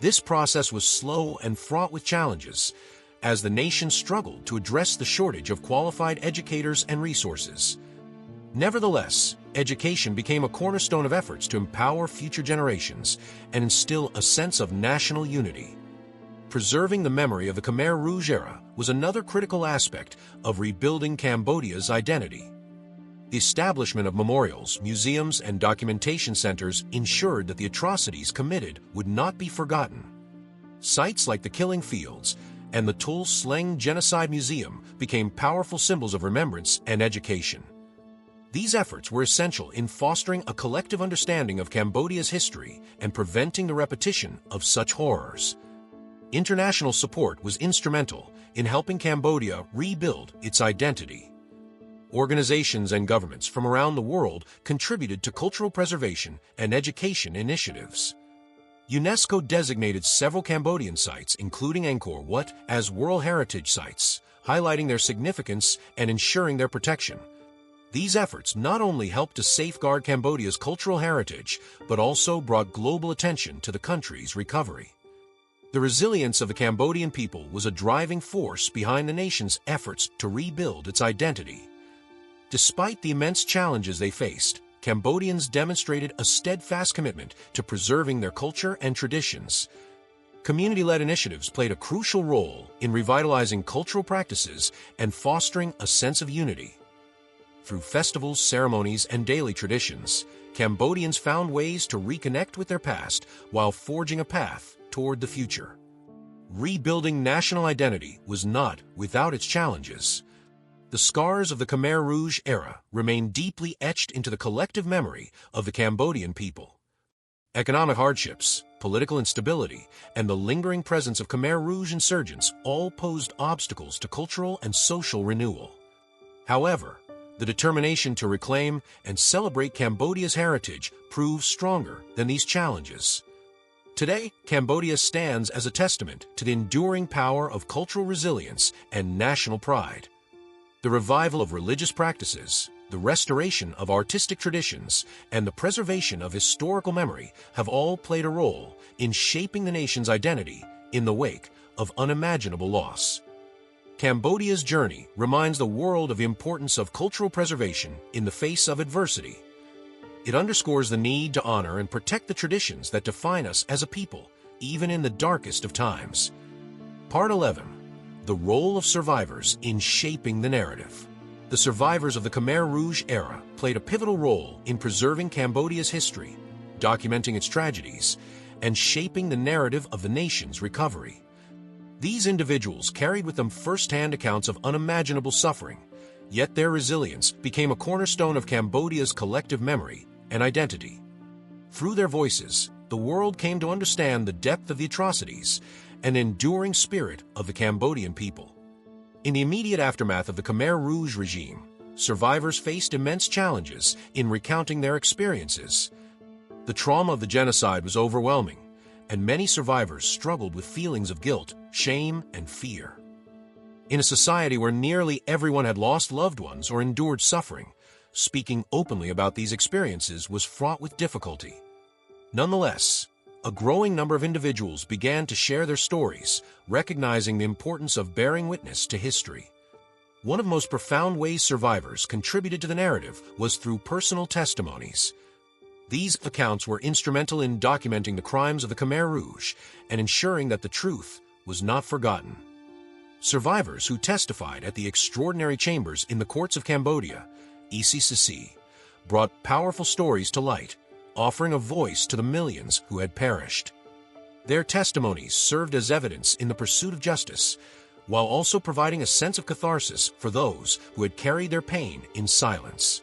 This process was slow and fraught with challenges, as the nation struggled to address the shortage of qualified educators and resources. Nevertheless, education became a cornerstone of efforts to empower future generations and instill a sense of national unity. Preserving the memory of the Khmer Rouge era was another critical aspect of rebuilding Cambodia's identity. The establishment of memorials, museums, and documentation centers ensured that the atrocities committed would not be forgotten. Sites like the Killing Fields and the Tul Sleng Genocide Museum became powerful symbols of remembrance and education. These efforts were essential in fostering a collective understanding of Cambodia's history and preventing the repetition of such horrors. International support was instrumental in helping Cambodia rebuild its identity. Organizations and governments from around the world contributed to cultural preservation and education initiatives. UNESCO designated several Cambodian sites, including Angkor Wat, as World Heritage Sites, highlighting their significance and ensuring their protection. These efforts not only helped to safeguard Cambodia's cultural heritage, but also brought global attention to the country's recovery. The resilience of the Cambodian people was a driving force behind the nation's efforts to rebuild its identity. Despite the immense challenges they faced, Cambodians demonstrated a steadfast commitment to preserving their culture and traditions. Community-led initiatives played a crucial role in revitalizing cultural practices and fostering a sense of unity. Through festivals, ceremonies, and daily traditions, Cambodians found ways to reconnect with their past while forging a path toward the future. Rebuilding national identity was not without its challenges. The scars of the Khmer Rouge era remain deeply etched into the collective memory of the Cambodian people. Economic hardships, political instability, and the lingering presence of Khmer Rouge insurgents all posed obstacles to cultural and social renewal. However, the determination to reclaim and celebrate Cambodia's heritage proves stronger than these challenges. Today, Cambodia stands as a testament to the enduring power of cultural resilience and national pride. The revival of religious practices, the restoration of artistic traditions, and the preservation of historical memory have all played a role in shaping the nation's identity in the wake of unimaginable loss. Cambodia's journey reminds the world of the importance of cultural preservation in the face of adversity. It underscores the need to honor and protect the traditions that define us as a people, even in the darkest of times. Part 11. The role of survivors in shaping the narrative. The survivors of the Khmer Rouge era played a pivotal role in preserving Cambodia's history, documenting its tragedies, and shaping the narrative of the nation's recovery. These individuals carried with them first-hand accounts of unimaginable suffering, yet their resilience became a cornerstone of Cambodia's collective memory and identity. Through their voices, the world came to understand the depth of the atrocities and enduring spirit of the Cambodian people. In the immediate aftermath of the Khmer Rouge regime, survivors faced immense challenges in recounting their experiences. The trauma of the genocide was overwhelming, and many survivors struggled with feelings of guilt, shame, and fear. In a society where nearly everyone had lost loved ones or endured suffering, speaking openly about these experiences was fraught with difficulty. Nonetheless, a growing number of individuals began to share their stories, recognizing the importance of bearing witness to history. One of the most profound ways survivors contributed to the narrative was through personal testimonies. These accounts were instrumental in documenting the crimes of the Khmer Rouge and ensuring that the truth was not forgotten. Survivors who testified at the extraordinary chambers in the courts of Cambodia, ECCC, brought powerful stories to light, offering a voice to the millions who had perished. Their testimonies served as evidence in the pursuit of justice, while also providing a sense of catharsis for those who had carried their pain in silence.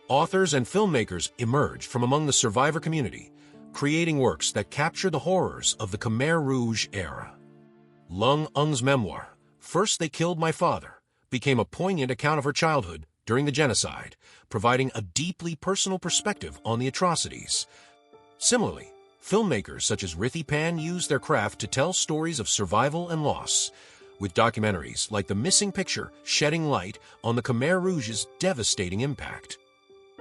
Authors and filmmakers emerged from among the survivor community, creating works that capture the horrors of the Khmer Rouge era. Lung Ung's memoir, First They Killed My Father, became a poignant account of her childhood during the genocide, providing a deeply personal perspective on the atrocities. Similarly, filmmakers such as Rithi Pan used their craft to tell stories of survival and loss, with documentaries like The Missing Picture shedding light on the Khmer Rouge's devastating impact.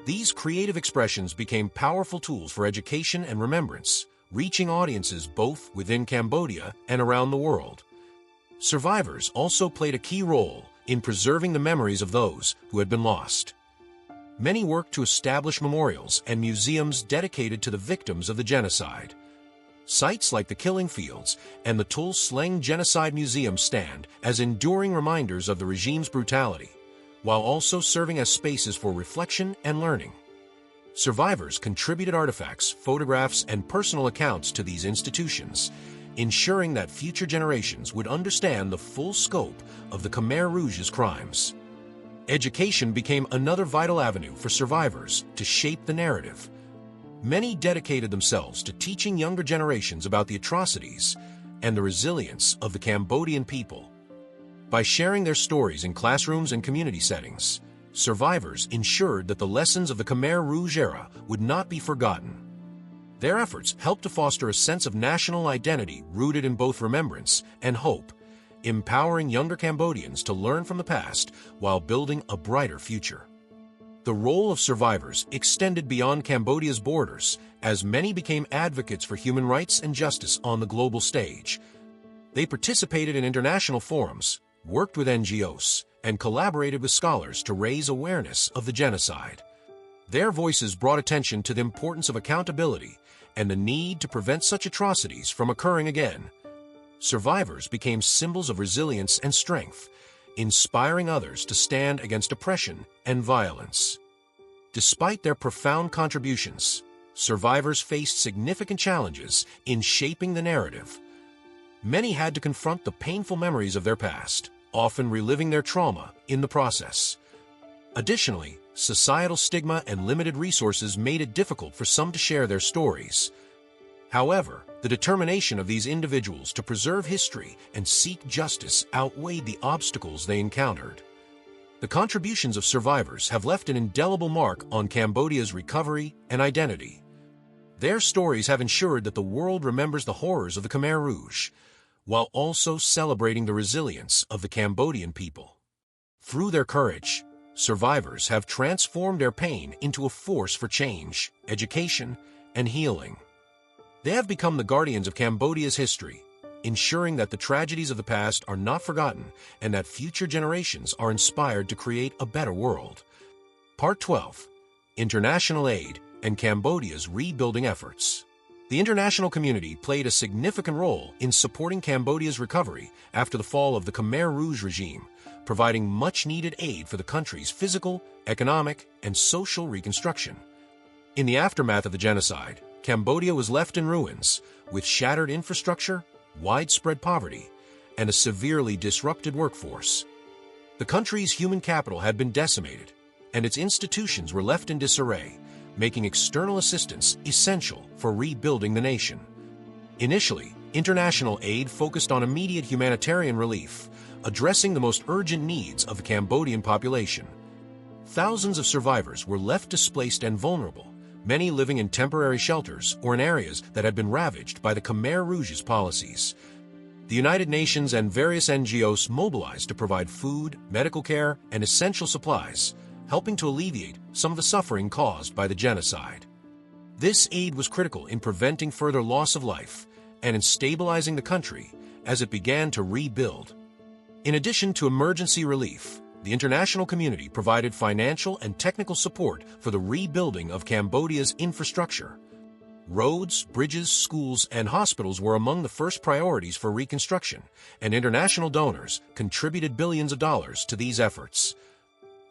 These creative expressions became powerful tools for education and remembrance, reaching audiences both within Cambodia and around the world. Survivors also played a key role in preserving the memories of those who had been lost. Many worked to establish memorials and museums dedicated to the victims of the genocide. Sites like the Killing Fields and the Tul Sleng Genocide Museum stand as enduring reminders of the regime's brutality, while also serving as spaces for reflection and learning. Survivors contributed artifacts, photographs, and personal accounts to these institutions, ensuring that future generations would understand the full scope of the Khmer Rouge's crimes. Education became another vital avenue for survivors to shape the narrative. Many dedicated themselves to teaching younger generations about the atrocities and the resilience of the Cambodian people. By sharing their stories in classrooms and community settings, survivors ensured that the lessons of the Khmer Rouge era would not be forgotten. Their efforts helped to foster a sense of national identity rooted in both remembrance and hope, empowering younger Cambodians to learn from the past while building a brighter future. The role of survivors extended beyond Cambodia's borders, as many became advocates for human rights and justice on the global stage. They participated in international forums, worked with NGOs, and collaborated with scholars to raise awareness of the genocide. Their voices brought attention to the importance of accountability and the need to prevent such atrocities from occurring again. Survivors became symbols of resilience and strength, inspiring others to stand against oppression and violence. Despite their profound contributions, survivors faced significant challenges in shaping the narrative. Many had to confront the painful memories of their past, often reliving their trauma in the process. Additionally, societal stigma and limited resources made it difficult for some to share their stories. However, the determination of these individuals to preserve history and seek justice outweighed the obstacles they encountered. The contributions of survivors have left an indelible mark on Cambodia's recovery and identity. Their stories have ensured that the world remembers the horrors of the Khmer Rouge, while also celebrating the resilience of the Cambodian people. Through their courage, survivors have transformed their pain into a force for change, education, and healing. They have become the guardians of Cambodia's history, ensuring that the tragedies of the past are not forgotten and that future generations are inspired to create a better world. Part 12. International Aid and Cambodia's Rebuilding Efforts. The international community played a significant role in supporting Cambodia's recovery after the fall of the Khmer Rouge regime, providing much-needed aid for the country's physical, economic, and social reconstruction. In the aftermath of the genocide, Cambodia was left in ruins, with shattered infrastructure, widespread poverty, and a severely disrupted workforce. The country's human capital had been decimated, and its institutions were left in disarray, making external assistance essential for rebuilding the nation. Initially, international aid focused on immediate humanitarian relief, addressing the most urgent needs of the Cambodian population. Thousands of survivors were left displaced and vulnerable, many living in temporary shelters or in areas that had been ravaged by the Khmer Rouge's policies. The United Nations and various NGOs mobilized to provide food, medical care, and essential supplies, helping to alleviate some of the suffering caused by the genocide. This aid was critical in preventing further loss of life and in stabilizing the country as it began to rebuild. In addition to emergency relief, the international community provided financial and technical support for the rebuilding of Cambodia's infrastructure. Roads, bridges, schools, and hospitals were among the first priorities for reconstruction, and international donors contributed billions of dollars to these efforts.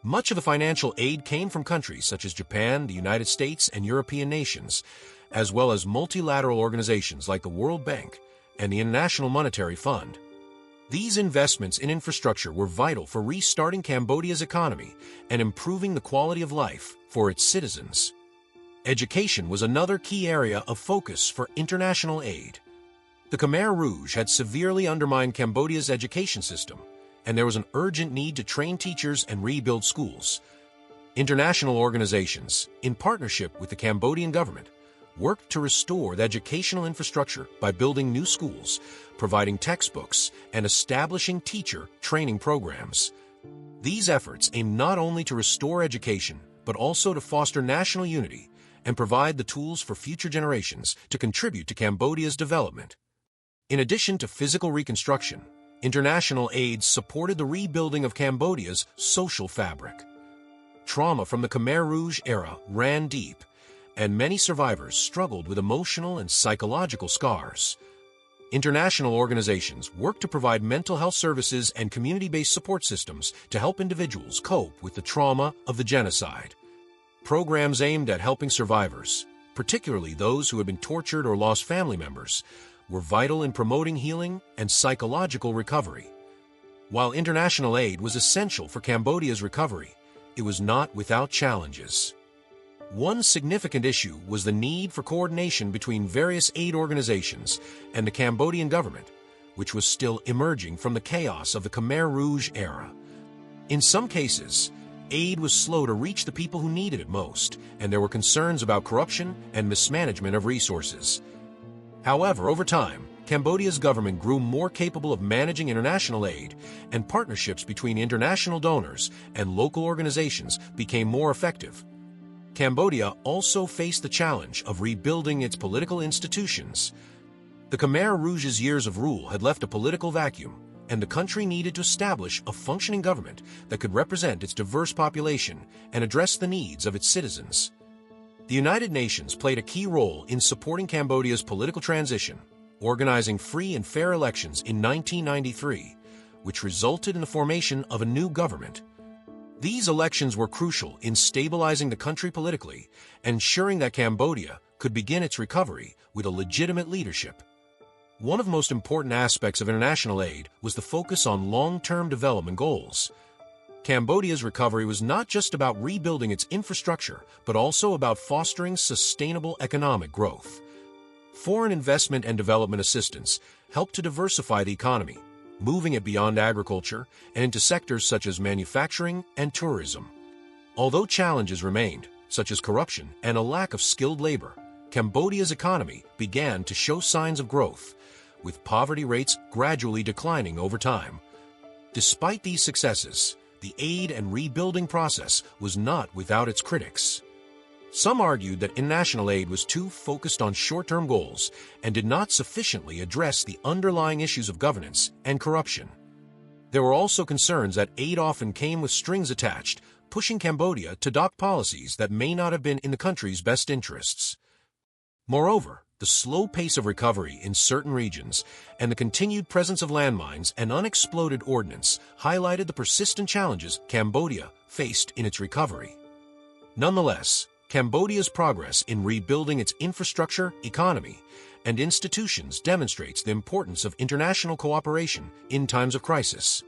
Much of the financial aid came from countries such as Japan, the United States, and European nations, as well as multilateral organizations like the World Bank and the International Monetary Fund. These investments in infrastructure were vital for restarting Cambodia's economy and improving the quality of life for its citizens. Education was another key area of focus for international aid. The Khmer Rouge had severely undermined Cambodia's education system, and there was an urgent need to train teachers and rebuild schools. International organizations, in partnership with the Cambodian government, worked to restore the educational infrastructure by building new schools, providing textbooks, and establishing teacher training programs. These efforts aim not only to restore education, but also to foster national unity and provide the tools for future generations to contribute to Cambodia's development. In addition to physical reconstruction, international aid supported the rebuilding of Cambodia's social fabric. Trauma from the Khmer Rouge era ran deep, and many survivors struggled with emotional and psychological scars. International organizations work to provide mental health services and community-based support systems to help individuals cope with the trauma of the genocide. Programs aimed at helping survivors, particularly those who had been tortured or lost family members, were vital in promoting healing and psychological recovery. While international aid was essential for Cambodia's recovery, it was not without challenges. One significant issue was the need for coordination between various aid organizations and the Cambodian government, which was still emerging from the chaos of the Khmer Rouge era. In some cases, aid was slow to reach the people who needed it most, and there were concerns about corruption and mismanagement of resources. However, over time, Cambodia's government grew more capable of managing international aid, and partnerships between international donors and local organizations became more effective. Cambodia also faced the challenge of rebuilding its political institutions. The Khmer Rouge's years of rule had left a political vacuum, and the country needed to establish a functioning government that could represent its diverse population and address the needs of its citizens. The United Nations played a key role in supporting Cambodia's political transition, organizing free and fair elections in 1993, which resulted in the formation of a new government. These elections were crucial in stabilizing the country politically, ensuring that Cambodia could begin its recovery with a legitimate leadership. One of the most important aspects of international aid was the focus on long-term development goals. Cambodia's recovery was not just about rebuilding its infrastructure, but also about fostering sustainable economic growth. Foreign investment and development assistance helped to diversify the economy, moving it beyond agriculture and into sectors such as manufacturing and tourism. Although challenges remained, such as corruption and a lack of skilled labor, Cambodia's economy began to show signs of growth, with poverty rates gradually declining over time. Despite these successes, the aid and rebuilding process was not without its critics. Some argued that international aid was too focused on short-term goals and did not sufficiently address the underlying issues of governance and corruption. There were also concerns that aid often came with strings attached, pushing Cambodia to adopt policies that may not have been in the country's best interests. Moreover, the slow pace of recovery in certain regions and the continued presence of landmines and unexploded ordnance highlighted the persistent challenges Cambodia faced in its recovery. Nonetheless, Cambodia's progress in rebuilding its infrastructure, economy, and institutions demonstrates the importance of international cooperation in times of crisis.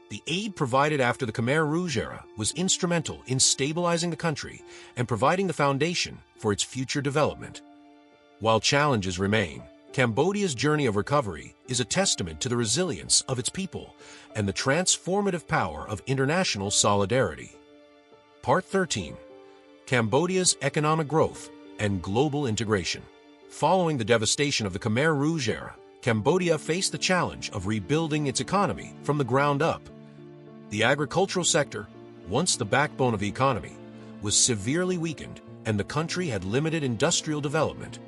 The aid provided after the Khmer Rouge era was instrumental in stabilizing the country and providing the foundation for its future development. While challenges remain, Cambodia's journey of recovery is a testament to the resilience of its people and the transformative power of international solidarity. Part 13. Cambodia's economic growth and global integration. Following the devastation of the Khmer Rouge era, Cambodia faced the challenge of rebuilding its economy from the ground up. The agricultural sector, once the backbone of the economy, was severely weakened, and the country had limited industrial development.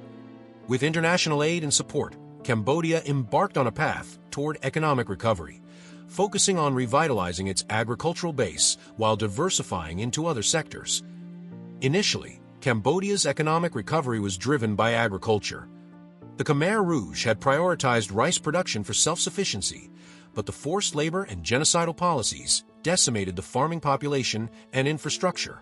With international aid and support, Cambodia embarked on a path toward economic recovery, focusing on revitalizing its agricultural base while diversifying into other sectors. Initially, Cambodia's economic recovery was driven by agriculture. The Khmer Rouge had prioritized rice production for self-sufficiency, but the forced labor and genocidal policies decimated the farming population and infrastructure.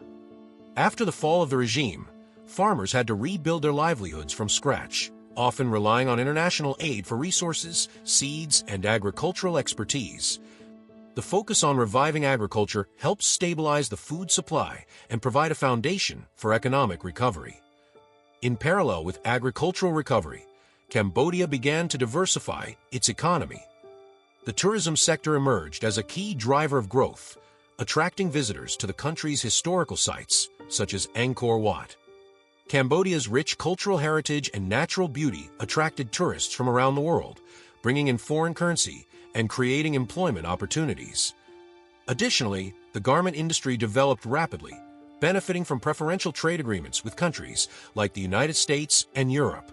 After the fall of the regime, farmers had to rebuild their livelihoods from scratch, often relying on international aid for resources, seeds, and agricultural expertise. The focus on reviving agriculture helped stabilize the food supply and provide a foundation for economic recovery. In parallel with agricultural recovery, Cambodia began to diversify its economy. The tourism sector emerged as a key driver of growth, attracting visitors to the country's historical sites, such as Angkor Wat. Cambodia's rich cultural heritage and natural beauty attracted tourists from around the world, bringing in foreign currency and creating employment opportunities. Additionally, the garment industry developed rapidly, benefiting from preferential trade agreements with countries like the United States and Europe.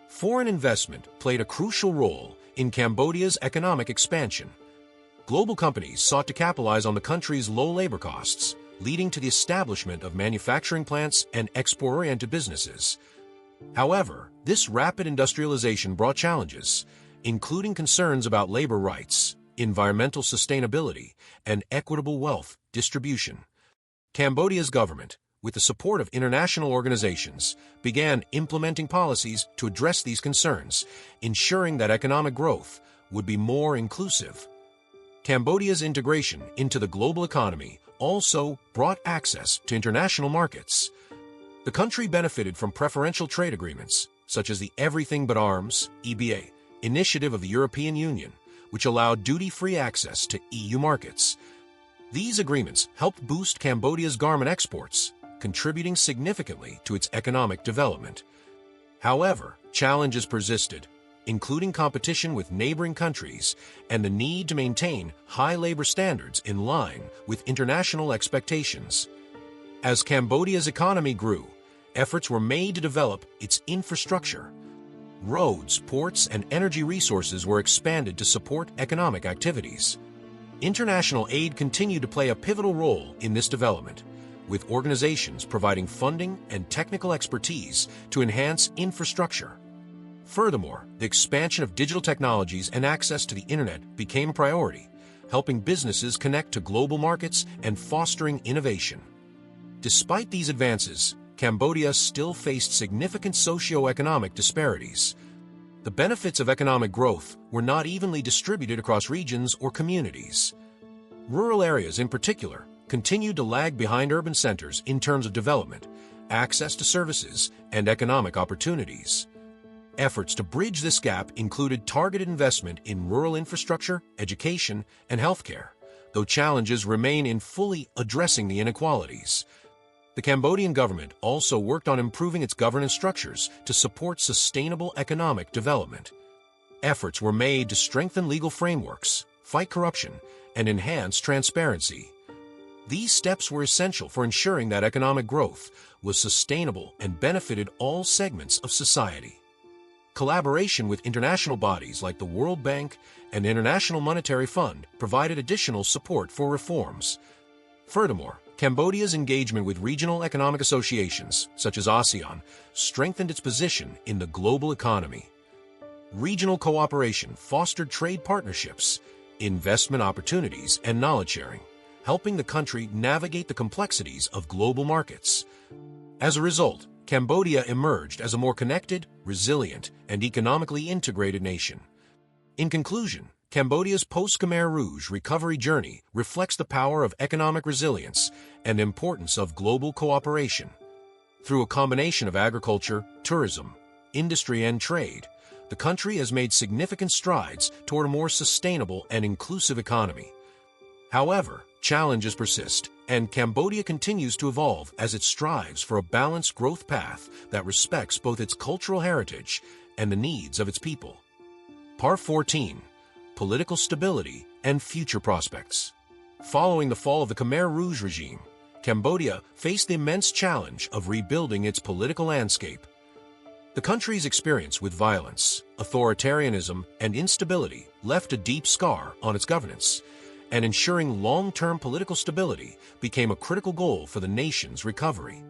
Foreign investment played a crucial role in Cambodia's economic expansion. Global companies sought to capitalize on the country's low labor costs, leading to the establishment of manufacturing plants and export-oriented businesses. However, this rapid industrialization brought challenges, including concerns about labor rights, environmental sustainability, and equitable wealth distribution. Cambodia's government, with the support of international organizations, began implementing policies to address these concerns, ensuring that economic growth would be more inclusive. Cambodia's integration into the global economy also brought access to international markets. The country benefited from preferential trade agreements, such as the Everything But Arms (EBA) initiative of the European Union, which allowed duty-free access to EU markets. These agreements helped boost Cambodia's garment exports, contributing significantly to its economic development. However, challenges persisted, including competition with neighboring countries and the need to maintain high labor standards in line with international expectations. As Cambodia's economy grew, efforts were made to develop its infrastructure. Roads, ports, and energy resources were expanded to support economic activities. International aid continued to play a pivotal role in this development, with organizations providing funding and technical expertise to enhance infrastructure. Furthermore, the expansion of digital technologies and access to the internet became a priority, helping businesses connect to global markets and fostering innovation. Despite these advances, Cambodia still faced significant socio-economic disparities. The benefits of economic growth were not evenly distributed across regions or communities. Rural areas, in particular, continued to lag behind urban centers in terms of development, access to services, and economic opportunities. Efforts to bridge this gap included targeted investment in rural infrastructure, education, and healthcare, though challenges remain in fully addressing the inequalities. The Cambodian government also worked on improving its governance structures to support sustainable economic development. Efforts were made to strengthen legal frameworks, fight corruption, and enhance transparency. These steps were essential for ensuring that economic growth was sustainable and benefited all segments of society. Collaboration with international bodies like the World Bank and International Monetary Fund provided additional support for reforms. Furthermore, Cambodia's engagement with regional economic associations, such as ASEAN, strengthened its position in the global economy. Regional cooperation fostered trade partnerships, investment opportunities, and knowledge sharing, helping the country navigate the complexities of global markets. As a result, Cambodia emerged as a more connected, resilient, and economically integrated nation. In conclusion, Cambodia's post-Khmer Rouge recovery journey reflects the power of economic resilience and importance of global cooperation. Through a combination of agriculture, tourism, industry, and trade, the country has made significant strides toward a more sustainable and inclusive economy. However, challenges persist, and Cambodia continues to evolve as it strives for a balanced growth path that respects both its cultural heritage and the needs of its people. Part 14. Political Stability and Future Prospects. Following the fall of the Khmer Rouge regime, Cambodia faced the immense challenge of rebuilding its political landscape. The country's experience with violence, authoritarianism, and instability left a deep scar on its governance, and ensuring long-term political stability became a critical goal for the nation's recovery.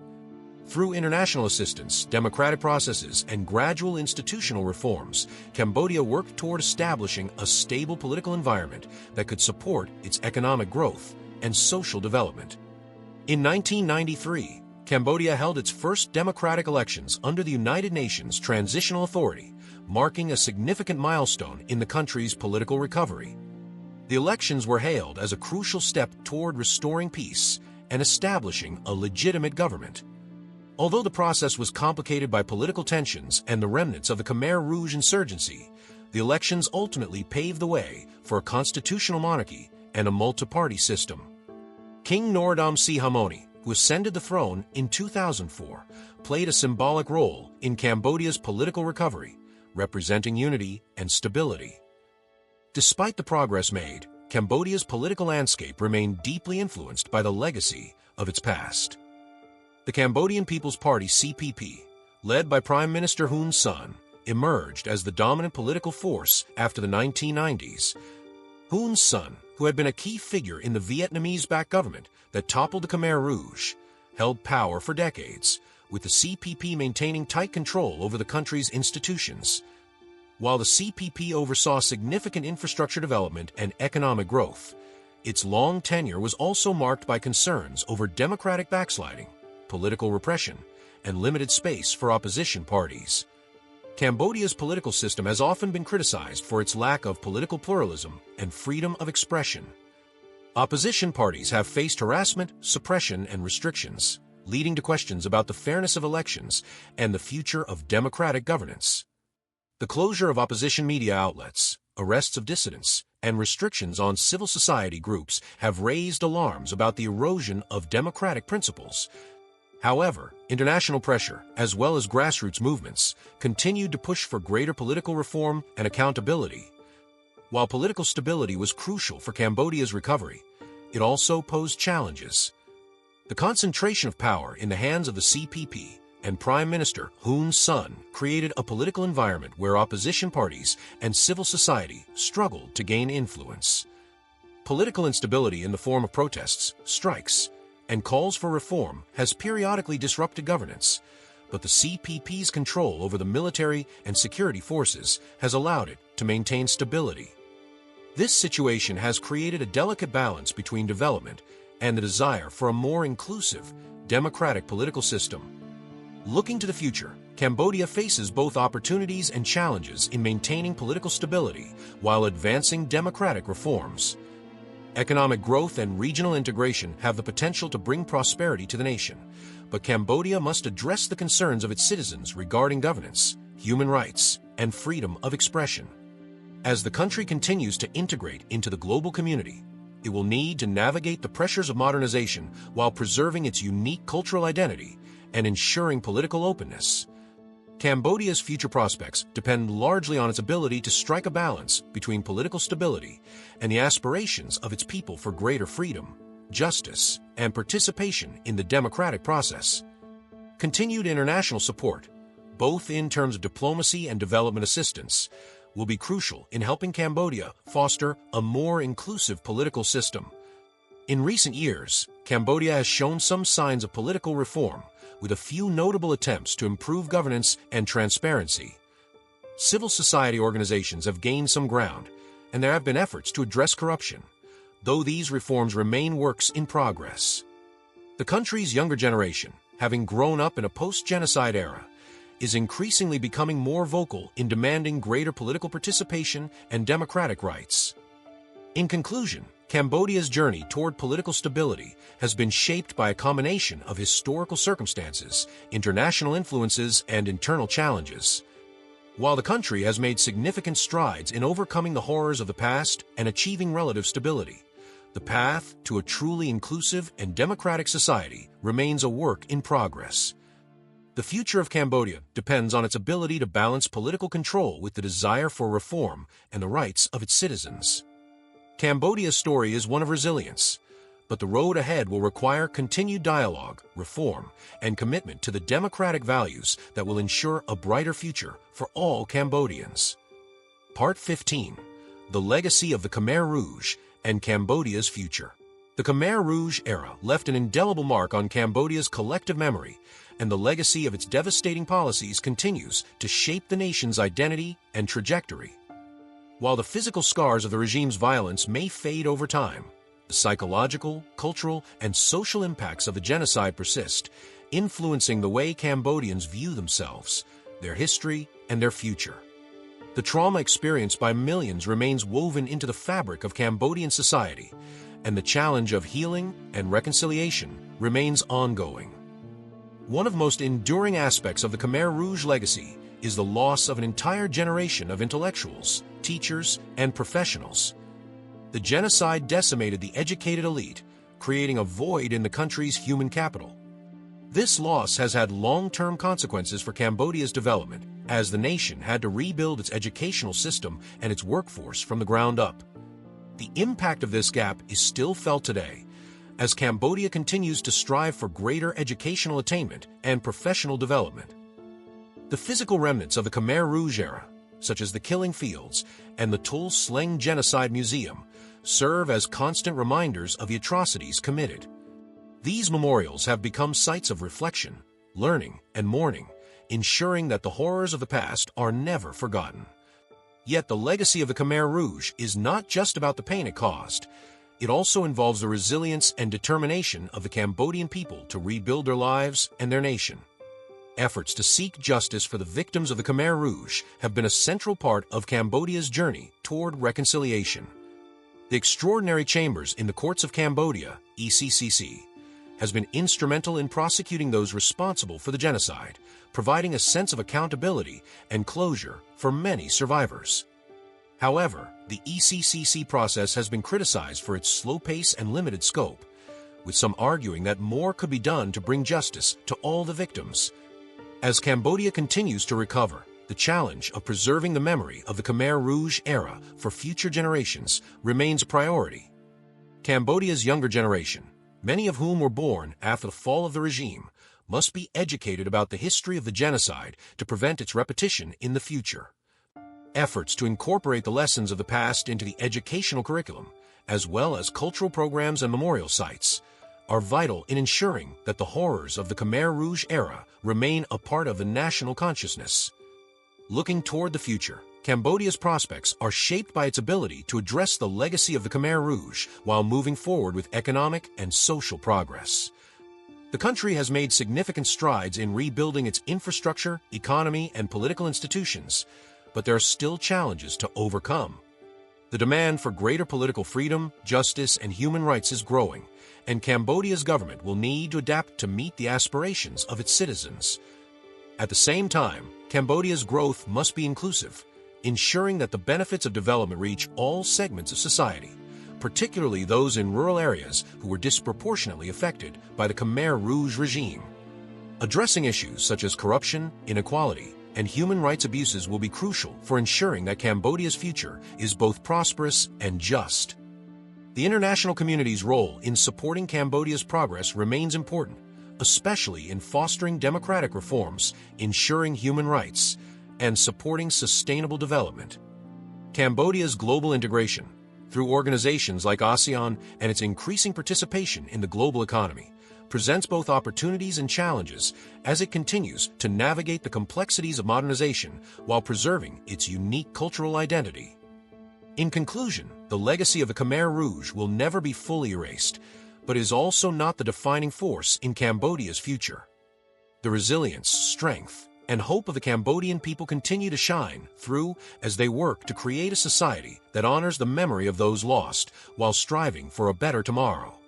Through international assistance, democratic processes, and gradual institutional reforms, Cambodia worked toward establishing a stable political environment that could support its economic growth and social development. In 1993, Cambodia held its first democratic elections under the United Nations Transitional Authority, marking a significant milestone in the country's political recovery. The elections were hailed as a crucial step toward restoring peace and establishing a legitimate government. Although the process was complicated by political tensions and the remnants of the Khmer Rouge insurgency, the elections ultimately paved the way for a constitutional monarchy and a multi-party system. King Norodom Sihamoni, who ascended the throne in 2004, played a symbolic role in Cambodia's political recovery, representing unity and stability. Despite the progress made, Cambodia's political landscape remained deeply influenced by the legacy of its past. The Cambodian People's Party (CPP), led by Prime Minister Hun Sen, emerged as the dominant political force after the 1990s. Hun Sen, who had been a key figure in the Vietnamese-backed government that toppled the Khmer Rouge, held power for decades, with the CPP maintaining tight control over the country's institutions. While the CPP oversaw significant infrastructure development and economic growth, its long tenure was also marked by concerns over democratic backsliding, political repression, and limited space for opposition parties. Cambodia's political system has often been criticized for its lack of political pluralism and freedom of expression. Opposition parties have faced harassment, suppression, and restrictions, leading to questions about the fairness of elections and the future of democratic governance. The closure of opposition media outlets, arrests of dissidents, and restrictions on civil society groups have raised alarms about the erosion of democratic principles. However, international pressure, as well as grassroots movements, continued to push for greater political reform and accountability. While political stability was crucial for Cambodia's recovery, it also posed challenges. The concentration of power in the hands of the CPP and Prime Minister Hun Sen created a political environment where opposition parties and civil society struggled to gain influence. Political instability in the form of protests, strikes, and calls for reform has periodically disrupted governance, but the CPP's control over the military and security forces has allowed it to maintain stability. This situation has created a delicate balance between development and the desire for a more inclusive, democratic political system. Looking to the future, Cambodia faces both opportunities and challenges in maintaining political stability while advancing democratic reforms. Economic growth and regional integration have the potential to bring prosperity to the nation, but Cambodia must address the concerns of its citizens regarding governance, human rights, and freedom of expression. As the country continues to integrate into the global community, it will need to navigate the pressures of modernization while preserving its unique cultural identity and ensuring political openness. Cambodia's future prospects depend largely on its ability to strike a balance between political stability and the aspirations of its people for greater freedom, justice, and participation in the democratic process. Continued international support, both in terms of diplomacy and development assistance, will be crucial in helping Cambodia foster a more inclusive political system. In recent years, Cambodia has shown some signs of political reform, with a few notable attempts to improve governance and transparency. Civil society organizations have gained some ground, and there have been efforts to address corruption, though these reforms remain works in progress. The country's younger generation, having grown up in a post-genocide era, is increasingly becoming more vocal in demanding greater political participation and democratic rights. In conclusion, Cambodia's journey toward political stability has been shaped by a combination of historical circumstances, international influences, and internal challenges. While the country has made significant strides in overcoming the horrors of the past and achieving relative stability, the path to a truly inclusive and democratic society remains a work in progress. The future of Cambodia depends on its ability to balance political control with the desire for reform and the rights of its citizens. Cambodia's story is one of resilience, but the road ahead will require continued dialogue, reform, and commitment to the democratic values that will ensure a brighter future for all Cambodians. Part 15. The Legacy of the Khmer Rouge and Cambodia's Future. The Khmer Rouge era left an indelible mark on Cambodia's collective memory, and the legacy of its devastating policies continues to shape the nation's identity and trajectory. While the physical scars of the regime's violence may fade over time, the psychological, cultural, and social impacts of the genocide persist, influencing the way Cambodians view themselves, their history, and their future. The trauma experienced by millions remains woven into the fabric of Cambodian society, and the challenge of healing and reconciliation remains ongoing. One of the most enduring aspects of the Khmer Rouge legacy is the loss of an entire generation of intellectuals, teachers, and professionals. The genocide decimated the educated elite, creating a void in the country's human capital. This loss has had long-term consequences for Cambodia's development, as the nation had to rebuild its educational system and its workforce from the ground up. The impact of this gap is still felt today, as Cambodia continues to strive for greater educational attainment and professional development. The physical remnants of the Khmer Rouge era, such as the killing fields and the Tul Sleng Genocide Museum, serve as constant reminders of the atrocities committed. These memorials have become sites of reflection, learning, and mourning, ensuring that the horrors of the past are never forgotten. Yet the legacy of the Khmer Rouge is not just about the pain it caused. It also involves the resilience and determination of the Cambodian people to rebuild their lives and their nation. Efforts to seek justice for the victims of the Khmer Rouge have been a central part of Cambodia's journey toward reconciliation. The Extraordinary Chambers in the Courts of Cambodia, ECCC, has been instrumental in prosecuting those responsible for the genocide, providing a sense of accountability and closure for many survivors. However, the ECCC process has been criticized for its slow pace and limited scope, with some arguing that more could be done to bring justice to all the victims. As Cambodia continues to recover, the challenge of preserving the memory of the Khmer Rouge era for future generations remains a priority. Cambodia's younger generation, many of whom were born after the fall of the regime, must be educated about the history of the genocide to prevent its repetition in the future. Efforts to incorporate the lessons of the past into the educational curriculum, as well as cultural programs and memorial sites, are vital in ensuring that the horrors of the Khmer Rouge era remain a part of the national consciousness. Looking toward the future, Cambodia's prospects are shaped by its ability to address the legacy of the Khmer Rouge while moving forward with economic and social progress. The country has made significant strides in rebuilding its infrastructure, economy, and political institutions, but there are still challenges to overcome. The demand for greater political freedom, justice, and human rights is growing, and Cambodia's government will need to adapt to meet the aspirations of its citizens. At the same time, Cambodia's growth must be inclusive, ensuring that the benefits of development reach all segments of society, particularly those in rural areas who were disproportionately affected by the Khmer Rouge regime. Addressing issues such as corruption, inequality, and human rights abuses will be crucial for ensuring that Cambodia's future is both prosperous and just. The international community's role in supporting Cambodia's progress remains important, especially in fostering democratic reforms, ensuring human rights, and supporting sustainable development. Cambodia's global integration, through organizations like ASEAN and its increasing participation in the global economy, presents both opportunities and challenges as it continues to navigate the complexities of modernization while preserving its unique cultural identity. In conclusion, the legacy of the Khmer Rouge will never be fully erased, but is also not the defining force in Cambodia's future. The resilience, strength, and hope of the Cambodian people continue to shine through as they work to create a society that honors the memory of those lost while striving for a better tomorrow.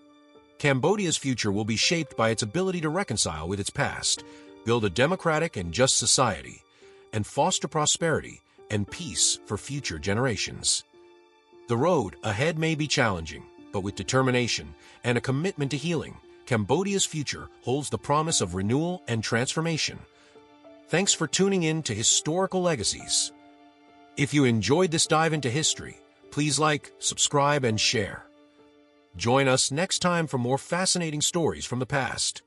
Cambodia's future will be shaped by its ability to reconcile with its past, build a democratic and just society, and foster prosperity and peace for future generations. The road ahead may be challenging, but with determination and a commitment to healing, Cambodia's future holds the promise of renewal and transformation. Thanks for tuning in to Historical Legacies. If you enjoyed this dive into history, please like, subscribe, and share. Join us next time for more fascinating stories from the past.